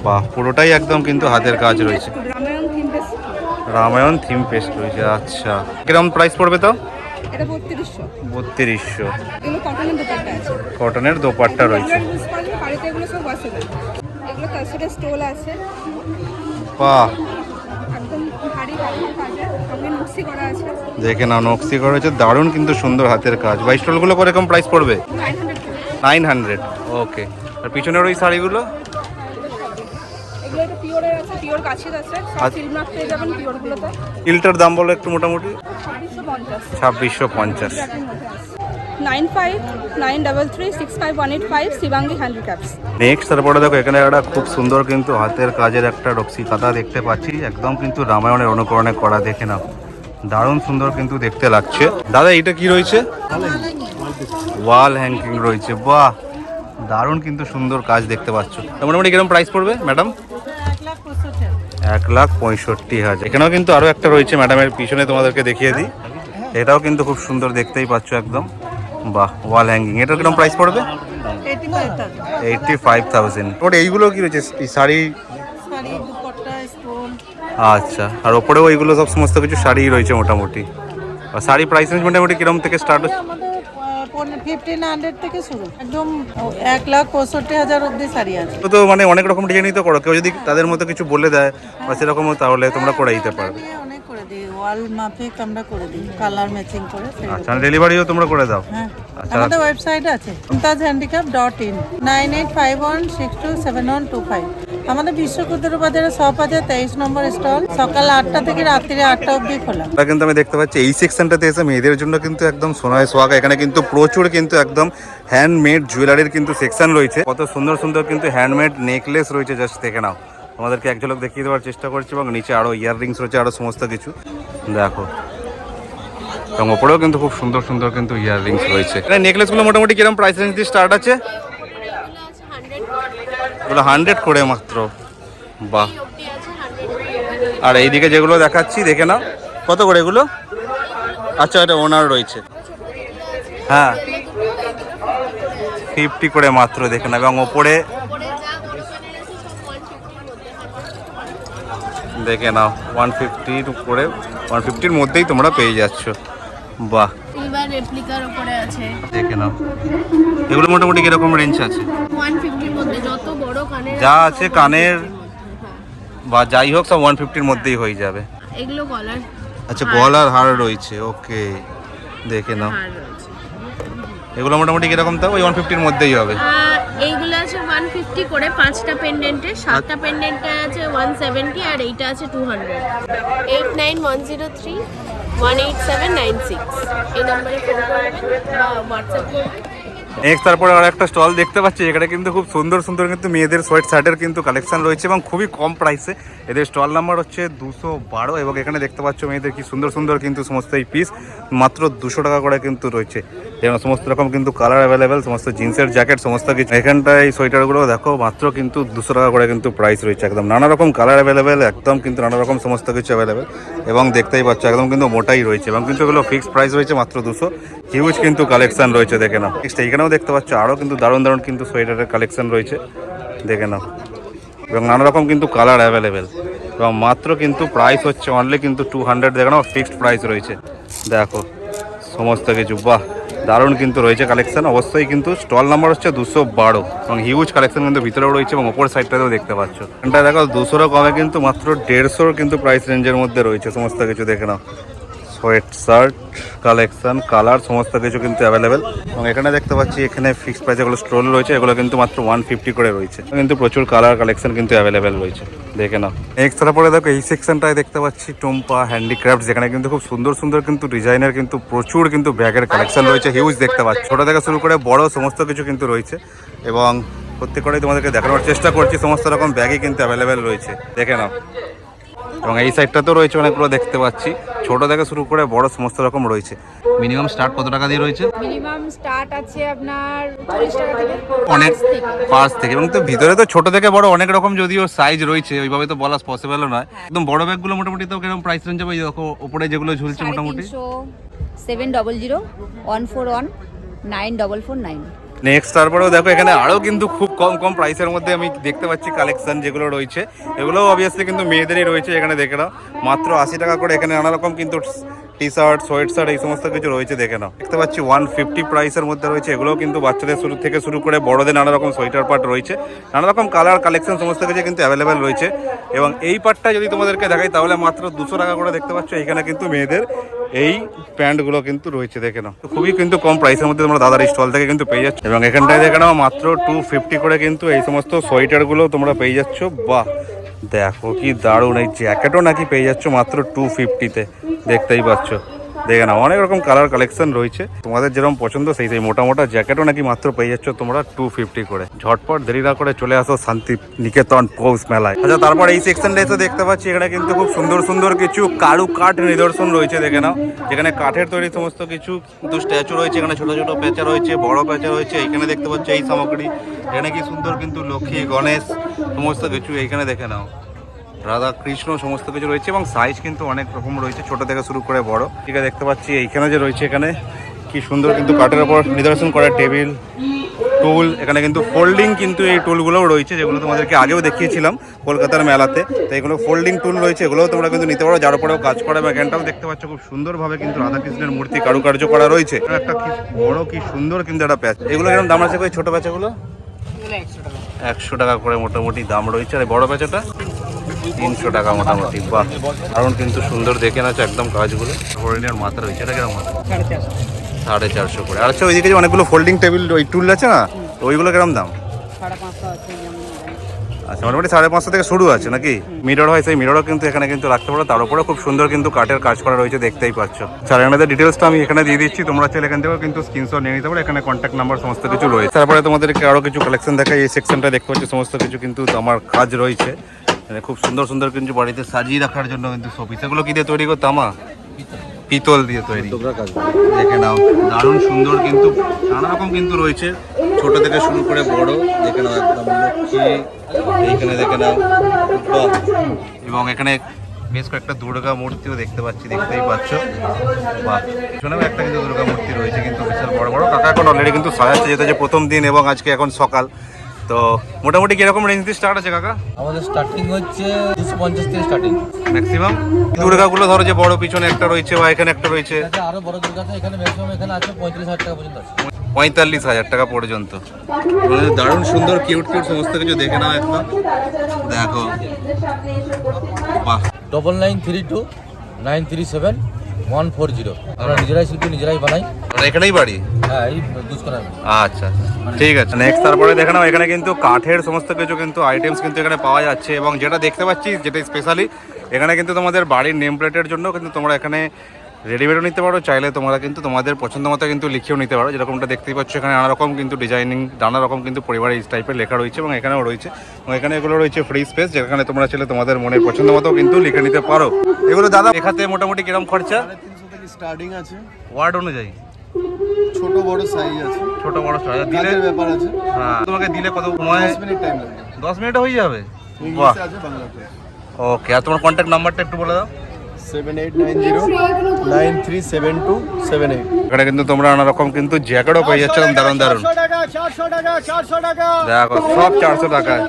বাহ পুরোটাই একদম কিন্তু হাতের কাজ রয়েছে। রামায়ণ থিম পেস্ট রয়েছে। আচ্ছা, কিরকম প্রাইস পড়বে তো? এটা 3200। 3200। এগুলো কটনের দোপাট্টা আছে। কটনের দোপাট্টা রয়েছে। বাড়িতে এগুলো সব ওয়াশেবল। এগুলো তাছাড়া স্টোল আছে। বাহ, একদম ভারী কাজের সঙ্গে নকশি করা আছে। দেখে নাও নকশি করা হয়েছে, দারুণ কিন্তু সুন্দর হাতের কাজ। বা স্টলগুলো কিরকম প্রাইস পড়বে? 900। ওকে, আর পিছনের ওই শাড়িগুলো? এগুলো একটা পিওরের আছে, পিওর কাছের আছে, সব সিল্ক মার্ক পেয়ে যাবেন পিওরগুলোতে। ইলটার দাম বলো একটু মোটামুটি? 2650। 2650। 9593365185 শিবাঙ্গী হ্যান্ডিক্রাফটস। নেক্সট তারপরে দেখো এখানে একটা খুব সুন্দর কিন্তু হাতের কাজের একটা রক্সি খাতা দেখতে পাচ্ছি, একদম কিন্তু রামায়ণের অনুকরণে করা, দেখে নাও দারুণ সুন্দর কিন্তু দেখতে লাগছে। দাদা এটা কি রয়েছে? ওয়াল হ্যাঙ্গিং রয়েছে, বাহ দারুণ কিন্তু সুন্দর কাজ দেখতে পাচ্ছ। মোটামুটি কিরকম প্রাইস পড়বে ম্যাডাম? 1,65,000। এখানেও কিন্তু আরো একটা রয়েছে ম্যাডামের পিছনে, তোমাদেরকে দেখিয়ে দিই। এটাও কিন্তু খুব সুন্দর দেখতেই পাচ্ছ একদম, বাহ ওয়াল হ্যাঙ্গিং। এটার কিরকম প্রাইস পড়বে? 85,000। ওটা এইগুলো কি রয়েছে? শাড়ি? আচ্ছা, আর ওপরেও এইগুলো সব সমস্ত কিছু শাড়ি রয়েছে মোটামুটি। আর শাড়ি প্রাইস রেঞ্জ মোটামুটি কিরকম থেকে স্টার্ট হচ্ছে? 1500 থেকে শুরু, একদম 1,65,000 অবধি শাড়ি আছে। তো মানে অনেক রকম ডিজাইনই তো করো, কেউ যদি তাদের মতো কিছু বলে দেয় বা সেরকম, তাহলে তোমরা করে দিতে পারবে। অনেক করে দিই, ওয়াল মাফিক আমরা করে দিই, কালার ম্যাচিং করে। আচ্ছা, ডেলিভারিও তোমরা করে দাও? হ্যাঁ, আচ্ছা, আমাদের ওয়েবসাইট আছে mumtazhandicraft.in, 9851627125। আমাদের বিশ্ব ক্ষুদ্র বাজারে শপ আছে, 23 নম্বর স্টল, সকাল 8টা থেকে রাত্রি 8টা অবধি খোলা। এটা কিন্তু আমি দেখতে পাচ্ছি এই সেকশনটাতে এসে মেয়েদের জন্য কিন্তু একদম সোনায় সোহাগা। এখানে কিন্তু প্রচুর কিন্তু একদম হ্যান্ডমেড জুয়েলারির কিন্তু সেকশন রয়েছে, কত সুন্দর সুন্দর কিন্তু হ্যান্ডমেড নেকলেস রয়েছে, জাস্ট দেখে নাও। তোমাদেরকে এক ঝলক দেখিয়ে দেওয়ার চেষ্টা করছি। এবং নিচে আরো ইয়াররিংস রয়েছে, আরো সমস্ত কিছু দেখো। এবং ওপরেও কিন্তু খুব সুন্দর সুন্দর কিন্তু ইয়াররিংস রয়েছে। এখানে নেকলেসগুলো মোটামুটি কিরকম প্রাইস রেঞ্জ দিয়ে স্টার্ট আছে? এগুলো 100 করে মাত্র, বাহ। আর এইদিকে যেগুলো দেখাচ্ছি দেখে নাও, কত করে এগুলো? আচ্ছা, এটা ওনার রয়েছে, হ্যাঁ 50 করে মাত্র, দেখে নাও। এবং ওপরে দেখে নাও 150 করে, 150-র মধ্যেই তোমরা পেয়ে যাচ্ছ, বাহ। সিলভার রেপ্লিকার উপরে আছে, দেখে নাও এগুলো মোটামুটি কিরকম রেঞ্জ আছে? 150 এর মধ্যে, যত বড় কানের যা আছে কানের বা যাই হোক সব 150-র মধ্যেই হয়ে যাবে। এগুলো গলার আচ্ছা, গলার হার রয়েছে, ওকে দেখে নাও। হার রয়েছে। এগুলো মোটামুটি কিরকম? তাও ওই 150-র মধ্যেই হবে। এইগুলো আছে 150 করে, 5টা পেন্ডেন্টে, 7টা পেন্ডেন্টে আছে 170, আর এইটা আছে 200। 8910318796 এই নম্বরে ফোন করবেন বা হোয়াটসঅ্যাপ করবেন। নেক্সট তারপরে আর একটা স্টল দেখতে পাচ্ছি, এখানে কিন্তু খুব সুন্দর সুন্দর কিন্তু মেয়েদের সোয়েট শার্টের কিন্তু কালেকশন রয়েছে এবং খুবই কম প্রাইসে। এদের স্টল নাম্বার হচ্ছে 212। এবং এখানে দেখতে পাচ্ছ মেয়েদের কি সুন্দর সুন্দর কিন্তু সমস্ত এই পিস মাত্র 200 টাকা করে কিন্তু রয়েছে। যেমন সমস্ত রকম কিন্তু কালার অ্যাভেলেবেল, সমস্ত জিন্সের জ্যাকেট সমস্ত কিছু। এখানটায় এই সোয়েটারগুলো দেখো মাত্র কিন্তু 200 টাকা করে কিন্তু প্রাইস রয়েছে। একদম নানা রকম কালার অ্যাভেলেবেল, একদম কিন্তু নানা রকম সমস্ত কিছু অ্যাভেলেবেল। এবং দেখতেই পাচ্ছ একদম কিন্তু মোটাই রয়েছে, এবং কিন্তু এগুলো ফিক্সড প্রাইস রয়েছে মাত্র 200। হিউজ কিন্তু কালেকশন রয়েছে, দেখে নাও। নেক্সট এইখানেও দেখতে পাচ্ছ আরও কিন্তু দারুণ দারুণ কিন্তু সোয়েটারের কালেকশন রয়েছে, দেখে নাও। এবং নানা রকম কিন্তু কালার অ্যাভেলেবেল, এবং মাত্র কিন্তু প্রাইস হচ্ছে অনলি কিন্তু 200, দেখে নাও ফিক্সড প্রাইস রয়েছে। দেখো সমস্ত কিছু, বাহ দারুণ কিন্তু রয়েছে কালেকশন। অবশ্যই কিন্তু স্টল নাম্বার হচ্ছে 212, এবং হিউজ কালেকশন কিন্তু ভিতরেও রয়েছে এবং ওপর সাইডটাতেও দেখতে পাচ্ছ। এটা দেখো 200-র কমে কিন্তু মাত্র 150-র কিন্তু প্রাইস রেঞ্জের মধ্যে রয়েছে সমস্ত কিছু, দেখে নাও। সোয়েট শার্ট কালেকশন, কালার সমস্ত কিছু কিন্তু অ্যাভেলেবেল। এবং এখানে দেখতে পাচ্ছি এখানে ফিক্সড প্রাইস যেগুলো স্টল রয়েছে এগুলো কিন্তু মাত্র 150 করে রয়েছে, কিন্তু প্রচুর কালার কালেকশন কিন্তু অ্যাভেলেবেল রয়েছে, দেখে নাও। নেক্সট তারপরে দেখো এই সেকশনটায় দেখতে পাচ্ছি টুম্পা হ্যান্ডিক্রাফট, যেখানে কিন্তু খুব সুন্দর সুন্দর কিন্তু ডিজাইনের কিন্তু প্রচুর কিন্তু ব্যাগের কালেকশন রয়েছে, হিউজ দেখতে পাচ্ছি। ছোটো থেকে শুরু করে বড় সমস্ত কিছু কিন্তু রয়েছে, এবং প্রত্যেকটাই তোমাদেরকে দেখানোর চেষ্টা করছি। সমস্ত রকম ব্যাগই কিন্তু অ্যাভেলেবেল রয়েছে, দেখে নাও। এবং এই সাইডটাতেও রয়েছে অনেকগুলো দেখতে পাচ্ছি, ছোট থেকে শুরু করে বড় সমস্ত রকম রয়েছে। মিনিমাম স্টার্ট কত টাকা দিয়ে রয়েছে? মিনিমাম স্টার্ট আছে আপনার 40 টাকা থেকে, অনেক পার্স থেকে। এবং তো ভিতরে তো ছোট থেকে বড় অনেক রকম যদিও সাইজ রয়েছে, ওইভাবে তো বলা পসিবলও নয়। একদম বড় ব্যাগগুলো মোটামুটি তো কিরকম প্রাইস রেঞ্জ হবে? দেখো উপরে যেগুলো ঝুলছে মোটামুটি 700 141 9449। নেক্সট তারপরেও দেখো এখানে আরও কিন্তু খুব কম কম প্রাইসের মধ্যে আমি দেখতে পাচ্ছি কালেকশন যেগুলো রয়েছে, এগুলো অবভিয়াসলি কিন্তু মেয়েদেরই রয়েছে। এখানে দেখে নাও মাত্র 80 টাকা করে। এখানে নানা রকম কিন্তু টি শার্ট, সোয়েট শার্ট এই সমস্ত কিছু রয়েছে, দেখে নাও। দেখতে পাচ্ছি 150 প্রাইসের মধ্যে রয়েছে। এগুলোও কিন্তু বাচ্চাদের শুরু থেকে শুরু করে বড়দের নানা রকম সোয়েটার পার্ট রয়েছে, নানা রকম কালার কালেকশন সমস্ত কিছু কিন্তু অ্যাভেলেবেল রয়েছে। এবং এই পার্টটা যদি তোমাদেরকে দেখাই তাহলে মাত্র 200 টাকা করে দেখতে পাচ্ছ। এখানে কিন্তু মেয়েদের এই প্যান্টগুলো কিন্তু রয়েছে, দেখে নাও। খুবই কিন্তু কম প্রাইসের মধ্যে তোমরা দাদার স্টল থেকে কিন্তু পেয়ে যাচ্ছ। এবং এখানটায় দেখে নাও মাত্র 250 করে কিন্তু এই সমস্ত সোয়েটারগুলো তোমরা পেয়ে যাচ্ছ। বাহ দেখো কি দারুণ, এই জ্যাকেটও নাকি পেয়ে যাচ্ছ মাত্র 250-তে, দেখতেই পাচ্ছ। দেখে নাও অনেক রকম কালার কালেকশন রয়েছে, তোমাদের যেরকম পছন্দ সেই মোটা মোটা জ্যাকেটও নাকি মাত্র পেয়ে যাচ্ছ তোমরা 250 করে। ঝটপট দেরি না করে চলে আসো শান্তি নিকেতন পৌষ মেলায়। আচ্ছা, তারপর এই সেকশনটা এসে দেখতে পাচ্ছি এখানে কিন্তু খুব সুন্দর সুন্দর কিছু কাঠ নিদর্শন রয়েছে, দেখে নাও। যেখানে কাঠের তৈরি সমস্ত কিছু কিন্তু স্ট্যাচু রয়েছে, এখানে ছোট ছোট পেঁচা রয়েছে, বড় পেঁচা রয়েছে। এখানে দেখতে পাচ্ছি এই সামগ্রী, এখানে কি সুন্দর কিন্তু লক্ষ্মী গণেশ সমস্ত কিছু এইখানে দেখে নাও, রাধা কৃষ্ণ সমস্ত কিছু রয়েছে এবং সাইজ কিন্তু অনেক রকম রয়েছে, ছোট থেকে শুরু করে বড়। ঠিক আছে, দেখতে পাচ্ছি এইখানে যে রয়েছে এখানে কি সুন্দর কিন্তু কাঠের ওপর নিদর্শন করা টেবিল, টুল। এখানে কিন্তু ফোল্ডিং কিন্তু এই টুলগুলোও রয়েছে, যেগুলো তোমাদেরকে আগেও দেখিয়েছিলাম কলকাতার মেলাতে। তো এগুলো ফোল্ডিং টুল রয়েছে, এগুলোও তোমরা কিন্তু নিতে পারো, যার উপরেও কাজ করা। এখানটাও দেখতে পাচ্ছ খুব সুন্দরভাবে কিন্তু রাধাকৃষ্ণের মূর্তি কারুকার্য করা রয়েছে। একটা কি বড় কি সুন্দর কিন্তু একটা প্যাচ। এগুলো এরকম দাম আছে, ছোট প্যাচাগুলো 100 টাকা করে মোটামুটি দাম রয়েছে। আর বড় প্যাচাটা 300 টাকা মোটামুটি। বাহ, কারণ কিন্তু সুন্দর দেখে না একদম কাজগুলো। হরিণের মাথা রয়েছে, এটা কেমন? 450 করে। আর আচ্ছা, ওইদিকে যে অনেকগুলো ফোল্ডিং টেবিল ওই টুল আছে না, ওইগুলো কিরকম দাম? 550 আছে। আচ্ছা, মোটামুটি 550 থেকে শুরু আছে নাকি? মিরর হয়, সেই মিররও কিন্তু এখানে কিন্তু রাখতে পারো। তার উপরে খুব সুন্দর কিন্তু কাঠের কাজ করা রয়েছে, দেখতেই পাচ্ছ। চ্যানেলের ডিটেলসটা আমি এখানে দিয়ে দিচ্ছি, তোমরা চাইলে এখান থেকেও কিন্তু স্ক্রিনশট নিয়ে নিতে পারো। এখানে কন্ট্যাক্ট নাম্বার সমস্ত কিছু রয়েছে। তারপরে তোমাদেরকে আরও কিছু কালেকশন দেখাই। এই সেকশনটা দেখতে পাচ্ছি সমস্ত কিছু কিন্তু আমার কাজ রয়েছে, খুব সুন্দর সুন্দর কিন্তু বাড়িতে সাজিয়ে রাখার জন্য কিন্তু শোপিস। এগুলো কি দিয়ে তৈরি করতো? আমার পিতল দিয়ে তৈরি, দেখে নাও দারুণ সুন্দর কিন্তু নানা রকম কিন্তু রয়েছে, ছোট থেকে শুরু করে বড়। দেখে নাও একদম লক্ষ্মী, এইখানে দেখে নাও। এবং এখানে বেশ কয়েকটা দুর্গা মূর্তিও দেখতে পাচ্ছি, দেখতেই পাচ্ছ। বাহ, এখানেও একটা কিন্তু দুর্গা মূর্তি রয়েছে কিন্তু বিশাল বড় বড়। কাকা এখন অলরেডি কিন্তু সাজাচ্ছে, যেতে যে প্রথম দিন এবং আজকে এখন সকাল। তো মোটামুটি কিরকম রেঞ্জ দিয়ে স্টার্ট আছে কাকা? আমাদের স্টার্টিং হচ্ছে 250 থেকে স্টার্টিং ম্যাক্সিমাম। দুর্গাগুলো ধরো যে বড় পিছনে একটা রয়েছে বা এখানে একটা রয়েছে, আরো বড় দুর্গা আছে এখানে, ম্যাক্সিমাম এখানে আছে 45,000 টাকা পর্যন্ত আছে। 45,000 টাকা পর্যন্ত। দারুণ সুন্দর কিউট কিউট সমস্ত কিছু দেখে নাও একদম, দেখো। বাহ, 9932 937 140। আমরা নিজেরাই শিল্পী, নিজেরাই বানাই। এখানেই বাড়ি? হ্যাঁ, এই দুষ্করা। আচ্ছা, ঠিক আছে। নেক্সট তারপরে দেখে নাও এখানে কিন্তু কাঠের সমস্ত কিছু কিন্তু আইটেমস কিন্তু এখানে পাওয়া যাচ্ছে। এবং যেটা দেখতে পাচ্ছি, যেটা স্পেশালি এখানে কিন্তু তোমাদের বাড়ির নেম প্লেটের জন্য কিন্তু তোমরা এখানে রেডিমেডও নিতে পারো, চাইলে তোমরা কিন্তু তোমাদের পছন্দ মতো কিন্তু লিখেও নিতে পারো। যেরকমটা দেখতেই পাচ্ছ এখানে নানা রকম কিন্তু ডিজাইনিং, নানা রকম কিন্তু পরিবারের এই টাইপের লেখা রয়েছে এবং এখানেও রয়েছে। এবং এখানে এগুলো রয়েছে ফ্রি স্পেস, যেখানে তোমরা চাইলে তোমাদের মনের পছন্দ মতো কিন্তু লিখে নিতে পারো। এগুলো দাদা লেখাতে মোটামুটি কিরকম খরচা? 350 থেকে স্টার্টিং আছে, ওয়ার্ড অনুযায়ী। ছোট বড় সাইজ আছে, ছোট বড় সাইজ দিলে ব্যাপার আছে। হ্যাঁ, তোমাকে দিলে কত সময়? 10 মিনিট টাইম লাগবে। 10 মিনিটে হয়ে যাবে? বাহ, ইংলিশে আছে, বাংলাতে। ওকে। আর তোমার কন্ট্যাক্ট নাম্বারটা একটু বলে দাও। 7890937278। এখানে কিন্তু তোমরা নানা রকম কিন্তু জ্যাকেটও পেয়ে যাচ্ছ, দারুণ দারুণ। 400 টাকা। দেখো সব 400 টাকায়।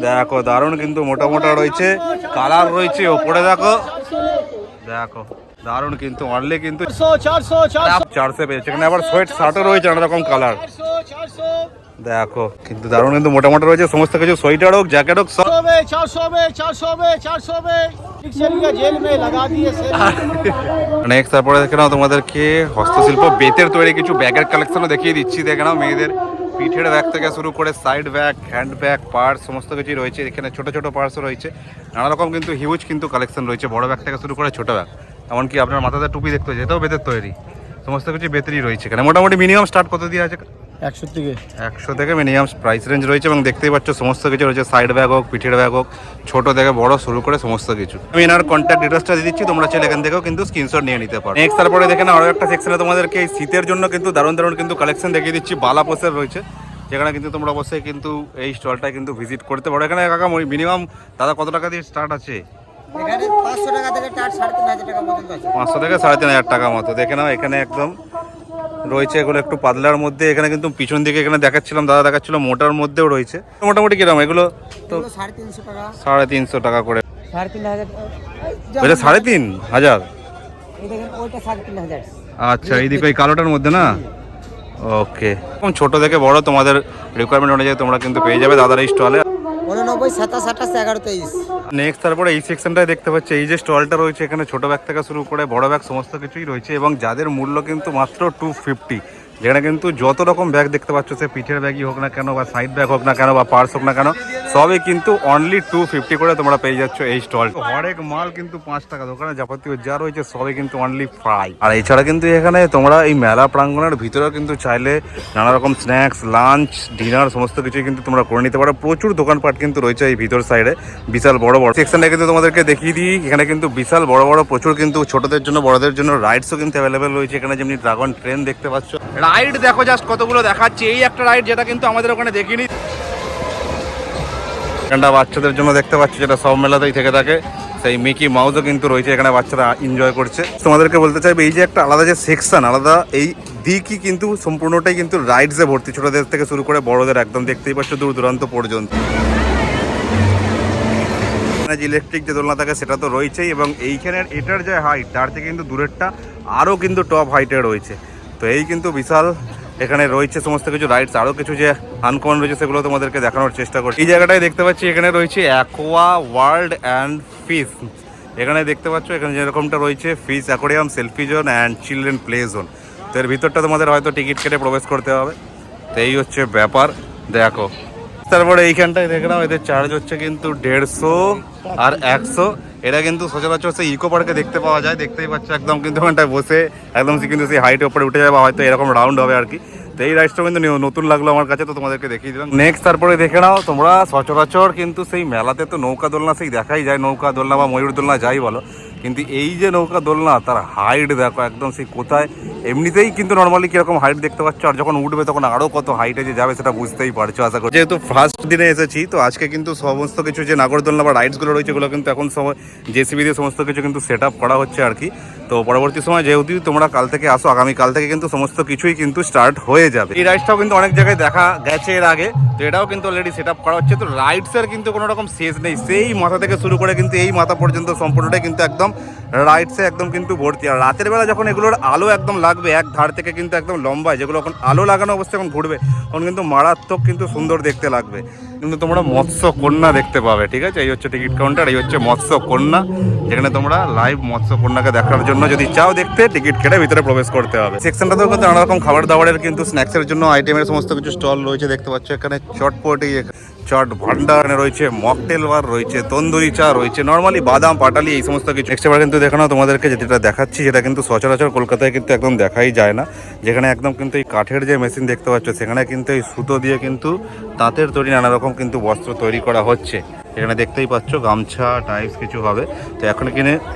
দেখো দারুণ কিন্তু মোটা মোটা রয়েছে, কালার রয়েছে ওপরে। দেখো দেখো দারুণ কিন্তু অনলি কিন্তু 400 পেয়েছে। এখানে আবার সোয়েট শার্টও রয়েছে নানা রকম কালার। দেখো কিন্তু দারুণ কিন্তু মোটা মোটা রয়েছে সমস্ত কিছু, সোয়েটার হোক জ্যাকেট হোক সব। 400 জেল মে লাগা দিয়ে। নেক্সট তারপরে দেখে নাও তোমাদেরকে হস্তশিল্প বেতের তৈরি কিছু ব্যাগের কালেকশনও দেখিয়ে দিচ্ছি। দেখে নাও মেয়েদের পিঠের ব্যাগ থেকে শুরু করে side bag, hand bag, purse সমস্ত কিছুই রয়েছে। এখানে ছোট ছোট পার্সও রয়েছে, নানা রকম কিন্তু হিউজ কিন্তু কালেকশন রয়েছে, বড় ব্যাগ থেকে শুরু করে ছোট ব্যাগ। এমনকি আপনার মাথাতে টুপি দেখতে হচ্ছে, এটাও বেতের তৈরি, সমস্ত কিছু বেতেরই রয়েছে। এখানে মোটামুটি মিনিমাম স্টার্ট কত দিয়ে আছে? 100 থেকে মিনিমাম প্রাইস রেঞ্জ রয়েছে। এবং দেখতেই পাচ্ছ সমস্ত কিছু রয়েছে, সাইড ব্যাগ হোক, পিঠের ব্যাগ হোক, ছোট থেকে বড় শুরু করে সমস্ত কিছু। আমি এনার কন্ট্যাক্ট ডিটেলসটা দিয়ে দিচ্ছি, তোমরা চাইলে এখান থেকেও কিন্তু স্ক্রিনশট নিয়ে নিতে পারো। নেক্সট তারপরে দেখে না আরও একটা সেকশনে তোমাদেরকে এই শীতের জন্য কিন্তু দারুণ দারুণ কিন্তু কালেকশন দেখিয়ে দিচ্ছি। বালাপোসের রয়েছে, যেখানে কিন্তু তোমরা অবশ্যই কিন্তু এই স্টলটা কিন্তু ভিজিট করতে পারো। এখানে কাকা মিনিমাম দাদা কত টাকা দিয়ে স্টার্ট আছে? এখানে 500 টাকা থেকে স্টার্ট, 3,500 টাকা পর্যন্ত আছে। 500 থেকে 3,500 টাকা মতো। দেখে নাও এখানে একদম রয়েছে এগুলো একটু পাতলার মধ্যে। এখানে কিন্তু পিছন দিকে এখানে দেখাচ্ছিলাম, দাদা দেখাচ্ছিল মোটার মধ্যেও রয়েছে। মোটামুটি কিরকম এগুলো? তো 350 টাকা। 350 টাকা করে। 3,500। ওইটা 3,500? এই দেখেন ওইটা 3,500। আচ্ছা, এইদিকে ওই কালোটার মধ্যে না? ওকে। ছোট থেকে বড় তোমাদের রিকোয়ারমেন্ট অনুযায়ী তোমরা কিন্তু পেয়ে যাবে দাদার এই স্টলে। 89, 27, 28, 11, 23। নেক্সট তারপরে এই সেকশনটাই দেখতে পাচ্ছি, এই যে স্টলটা রয়েছে এখানে ছোট ব্যাগ থেকে শুরু করে বড় ব্যাগ সমস্ত কিছুই রয়েছে। এবং যাদের মূল্য কিন্তু মাত্র 250, যেখানে কিন্তু যত রকম ব্যাগ দেখতে পাচ্ছ, সে পিঠের ব্যাগই হোক না কেন বা সাইড ব্যাগ হোক না কেন বা পার্স হোক না কেন, সবই কিন্তু অনলি 250 করে তোমরা পেয়ে যাচ্ছ এই স্টল। হরেক মাল কিন্তু 5 টাকা, দোকানে যাবতীয় যা রয়েছে সবই কিন্তু অনলি ফ্রাই। আর এছাড়া কিন্তু এখানে তোমরা এই মেলা প্রাঙ্গণের ভিতরেও কিন্তু চাইলে নানা রকম স্ন্যাক্স, লাঞ্চ, ডিনার সমস্ত কিছুই কিন্তু তোমরা করে নিতে পারো। প্রচুর দোকানপাট কিন্তু রয়েছে এই ভিতর সাইডে, বিশাল বড় বড় সেকশনটা কিন্তু তোমাদেরকে দেখিয়ে দিই। এখানে কিন্তু বিশাল বড় বড় প্রচুর কিন্তু ছোটদের জন্য বড়দের জন্য রাইডসও কিন্তু অ্যাভেলেবেল রয়েছে। এখানে যেমনি ড্রাগন ট্রেন দেখতে পাচ্ছ, রাইড দেখো জাস্ট কতগুলো দেখাচ্ছে। এই একটা রাইড যেটা কিন্তু আমাদের ওখানে দেখিনি, এখানটা বাচ্চাদের জন্য দেখতে পাচ্ছ, যেটা সব মেলাতেই থেকে থাকে। সেই মিকি মাউসও কিন্তু রয়েছে, এখানে বাচ্চারা এনজয় করছে। তোমাদেরকে বলতে চাইবে এই যে একটা আলাদা যে সেকশন, আলাদা এই দিকই কিন্তু সম্পূর্ণটাই কিন্তু রাইডসে ভর্তি, ছোটদের থেকে শুরু করে বড়দের একদম দেখতেই পাচ্ছ দূর দূরান্ত পর্যন্ত। যে ইলেকট্রিক যে দোলনা থাকে সেটা তো রয়েছেই, এবং এইখানের এটার যে হাইট তার থেকে কিন্তু দূরেরটা আরও কিন্তু টপ হাইটে রয়েছে। তো এই কিন্তু বিশাল এখানে রয়েছে সমস্ত কিছু রাইডস, আরও কিছু যে আনকমন রয়েছে সেগুলো তোমাদেরকে দেখানোর চেষ্টা করছি। এই জায়গাটায় দেখতে পাচ্ছি এখানে রয়েছে অ্যাকোয়া ওয়ার্ল্ড অ্যান্ড ফিশ। এখানে দেখতে পাচ্ছ এখানে যেরকমটা রয়েছে fish aquarium, selfie zone and children play zone. তো এর ভিতরটা তোমাদের হয়তো টিকিট কেটে প্রবেশ করতে হবে। তো এই হচ্ছে ব্যাপার, দেখো। তারপরে এইখানটায় দেখে নাও এদের চার্জ হচ্ছে কিন্তু 150 আর 100। এটা কিন্তু সচরাচর সেই ইকো পার্কে দেখতে পাওয়া যায়, দেখতেই পাচ্ছ একদম কিন্তু ওখানটায় বসে একদম কিন্তু সেই হাইটের উপরে উঠে যাবে, হয়তো এরকম রাউন্ড হবে আর কি। তো এই রাইডসটা কিন্তু নতুন লাগলো আমার কাছে, তো তোমাদেরকে দেখিয়ে দিলাম। নেক্সট তারপরে দেখে নাও তোমরা সচরাচর কিন্তু সেই মেলাতে তো নৌকা দোলনা সেই দেখাই যায়, নৌকা দোলনা বা ময়ূর দোলনা যাই বলো, কিন্তু এই যে নৌকা দোলনা তার হাইট দেখো একদম সেই কোথায়। এমনিতেই কিন্তু নর্মালি কিরকম হাইট দেখতে পাচ্ছ, আর যখন উঠবে তখন আরও কত হাইটে যে যাবে সেটা বুঝতেই পারছো আশা করি। যেহেতু ফার্স্ট দিনে এসেছি, তো আজকে কিন্তু সমস্ত কিছু যে নাগরদোলনা বা রাইডসগুলো রয়েছে এগুলো কিন্তু এখন সময় জেসিবি দিয়ে সমস্ত কিছু কিন্তু সেট আপ করা হচ্ছে আর কি। তো পরবর্তী সময় যেহেতু তোমরা কাল থেকে আসো, আগামীকাল থেকে কিন্তু সমস্ত কিছুই কিন্তু স্টার্ট হয়ে যাবে। এই রাইডসটাও কিন্তু অনেক জায়গায় দেখা গেছে এর আগে, তো এটাও কিন্তু অলরেডি সেট আপ করা হচ্ছে। তো রাইডসের কিন্তু কোনো রকম শেষ নেই, সেই মাথা থেকে শুরু করে কিন্তু এই মাথা পর্যন্ত সম্পূর্ণটাই কিন্তু একদম রাইডসে একদম কিন্তু ভর্তি। আর রাতের বেলা যখন এগুলোর আলো একদম লাগবে এক ধার থেকে কিন্তু একদম লম্বায়, যেগুলো এখন আলো লাগানো অবস্থায় এখন ঘুরবে তখন কিন্তু মারাত্মক কিন্তু সুন্দর দেখতে লাগবে। কিন্তু তোমরা মৎস্য কন্যা দেখতে পাবে, ঠিক আছে। এই হচ্ছে টিকিট কাউন্টার, এই হচ্ছে মৎস্য কন্যা, যেখানে তোমরা লাইভ মৎস্য কন্যাকে দেখার জন্য যদি চাও দেখতে, টিকিট কেটে ভিতরে প্রবেশ করতে হবে। সেকশনটাতেও কিন্তু নানা রকম খাবার দাবারের কিন্তু স্ন্যাক্সের জন্য আইটেমের সমস্ত কিছু স্টল রয়েছে দেখতে পাচ্ছ। এখানে চটপটি, চট ভান্ডার রয়েছে, মকটেল বার রয়েছে, তন্দুরি চা রয়েছে, নর্মালি বাদাম পাটালি এই সমস্ত কিছু। নেক্সট এবার কিন্তু দেখানো তোমাদেরকে যেটা দেখাচ্ছি সেটা কিন্তু সচরাচর কলকাতায় কিন্তু একদম দেখাই যায় না, যেখানে একদম কিন্তু এই কাঠের যে মেশিন দেখতে পাচ্ছ সেখানে কিন্তু এই সুতো দিয়ে কিন্তু তাঁতের তৈরি নানা রকম কিন্তু বস্ত্র তৈরি করা হচ্ছে। এখানে দেখতেই পাচ্ছ গামছা টাইপস কিছু হবে। তো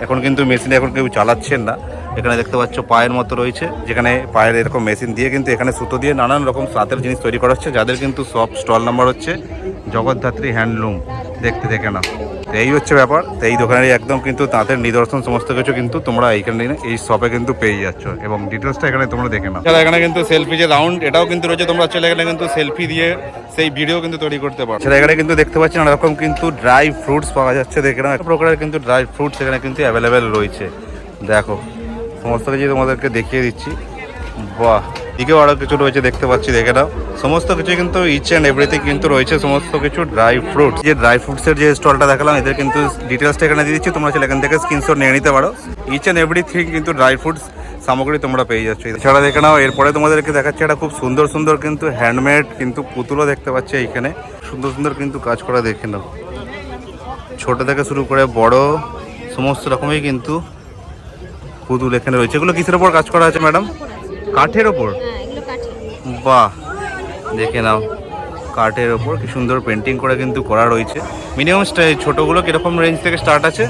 এখন কিন্তু মেশিনে এখন কেউ চালাচ্ছেন না। এখানে দেখতে পাচ্ছ পায়ের মতো রয়েছে, যেখানে পায়ের এরকম মেশিন দিয়ে কিন্তু এখানে সুতো দিয়ে নানান রকম তাঁতের জিনিস তৈরি করা হচ্ছে, যাদের কিন্তু সব স্টল নাম্বার হচ্ছে জগদ্ধাত্রী হ্যান্ডলুম। দেখতে দেখে না, তো এই হচ্ছে ব্যাপার। তো এই দোকানের একদম কিন্তু তাঁতের নিদর্শন সমস্ত কিছু কিন্তু তোমরা এইখানে এই শপে কিন্তু পেয়ে যাচ্ছ, এবং ডিটেলসটা এখানে তোমরা দেখে নাও। এখানে কিন্তু সেলফি যে রাউন্ড এটাও কিন্তু রয়েছে, তোমরা চলে এখানে কিন্তু সেলফি দিয়ে সেই ভিডিও কিন্তু তৈরি করতে পারো। সেটা এখানে কিন্তু দেখতে পাচ্ছি নানা রকম কিন্তু ড্রাই ফ্রুটস পাওয়া যাচ্ছে, দেখে নাও এক প্রকারের কিন্তু ড্রাই ফ্রুটস এখানে কিন্তু অ্যাভেলেবেল রয়েছে। দেখো সমস্ত কিছু তোমাদেরকে দেখিয়ে দিচ্ছি। বাহ, দিকেও আরও কিছু রয়েছে দেখতে পাচ্ছি, দেখে নাও। সমস্ত কিছু কিন্তু ইচ অ্যান্ড এভরিথিং কিন্তু রয়েছে, সমস্ত কিছু ড্রাই ফ্রুটস। যে ড্রাই ফ্রুটসের যে স্টলটা দেখালাম এদের কিন্তু ডিটেলসটা এখানে দিয়ে দিচ্ছি, তোমরা চাইলে এখান থেকে স্ক্রিনশট নিয়ে নিতে পারো। ইচ অ্যান্ড এভরিথিং কিন্তু ড্রাই ফ্রুটস সামগ্রী তোমরা পেয়ে যাচ্ছ। এছাড়া দেখে নাও এরপরে তোমাদেরকে দেখাচ্ছে একটা খুব সুন্দর সুন্দর কিন্তু হ্যান্ডমেড কিন্তু পুতুলও দেখতে পাচ্ছি এইখানে, সুন্দর সুন্দর কিন্তু কাজ করা দেখে নাও। ছোট থেকে শুরু করে বড় সমস্ত রকমই কিন্তু পুতুল এখানে রয়েছে। এগুলো কিসের ওপর কাজ করা আছে ম্যাডাম? কাঠের ওপর? বাহ, দেখে নাও কাঠের ওপর কি সুন্দর পেন্টিং করে কিন্তু করা রয়েছে। মিনিমাম ছোটগুলো কিরকম রেঞ্জ থেকে স্টার্ট আছে?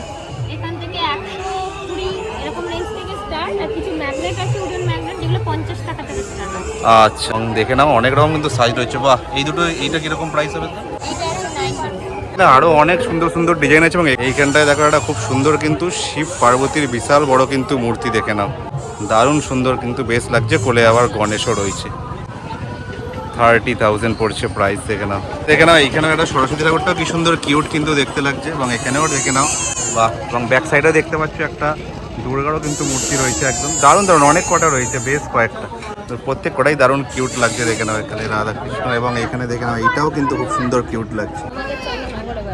এখান থেকে 120 এরকম রেঞ্জ থেকে স্টার্ট, আর কিছু ম্যাগনেট আছে, উডেন ম্যাগনেট, যেগুলো 50 টাকা থেকে স্টার্ট আছে। আচ্ছা, দেখে নাও অনেক রকম কিন্তু সাইজ রয়েছে। বাহ, এই দুটো এইটা কিরকম প্রাইস হবে? এটা আছে 900। আরো অনেক সুন্দর সুন্দর ডিজাইন আছে, এবং এইখানটায় দেখো একটা খুব সুন্দর কিন্তু শিব পার্বতীর বিশাল বড় কিন্তু মূর্তি, দেখে নাও দারুণ সুন্দর কিন্তু বেশ লাগছে। কোলে আবার গণেশও রয়েছে। 30,000 পড়ছে প্রাইস, দেখে নাও। দেখে নাও এইখানে একটা সরস্বতী ঠাকুরটাও কি সুন্দর কিউট কিন্তু দেখতে লাগছে, এবং এখানেও দেখে নাও। বাহ, এবং ব্যাক সাইডে দেখতে পাচ্ছ একটা দুর্গারও কিন্তু মূর্তি রয়েছে, একদম দারুণ দারুণ অনেক কটা রয়েছে, বেশ কয়েকটা। তো প্রত্যেক কটাই দারুণ কিউট লাগছে, দেখে নাও এখানে রাধাকৃষ্ণ, এবং এখানে দেখে নাও এইটাও কিন্তু খুব সুন্দর কিউট লাগছে।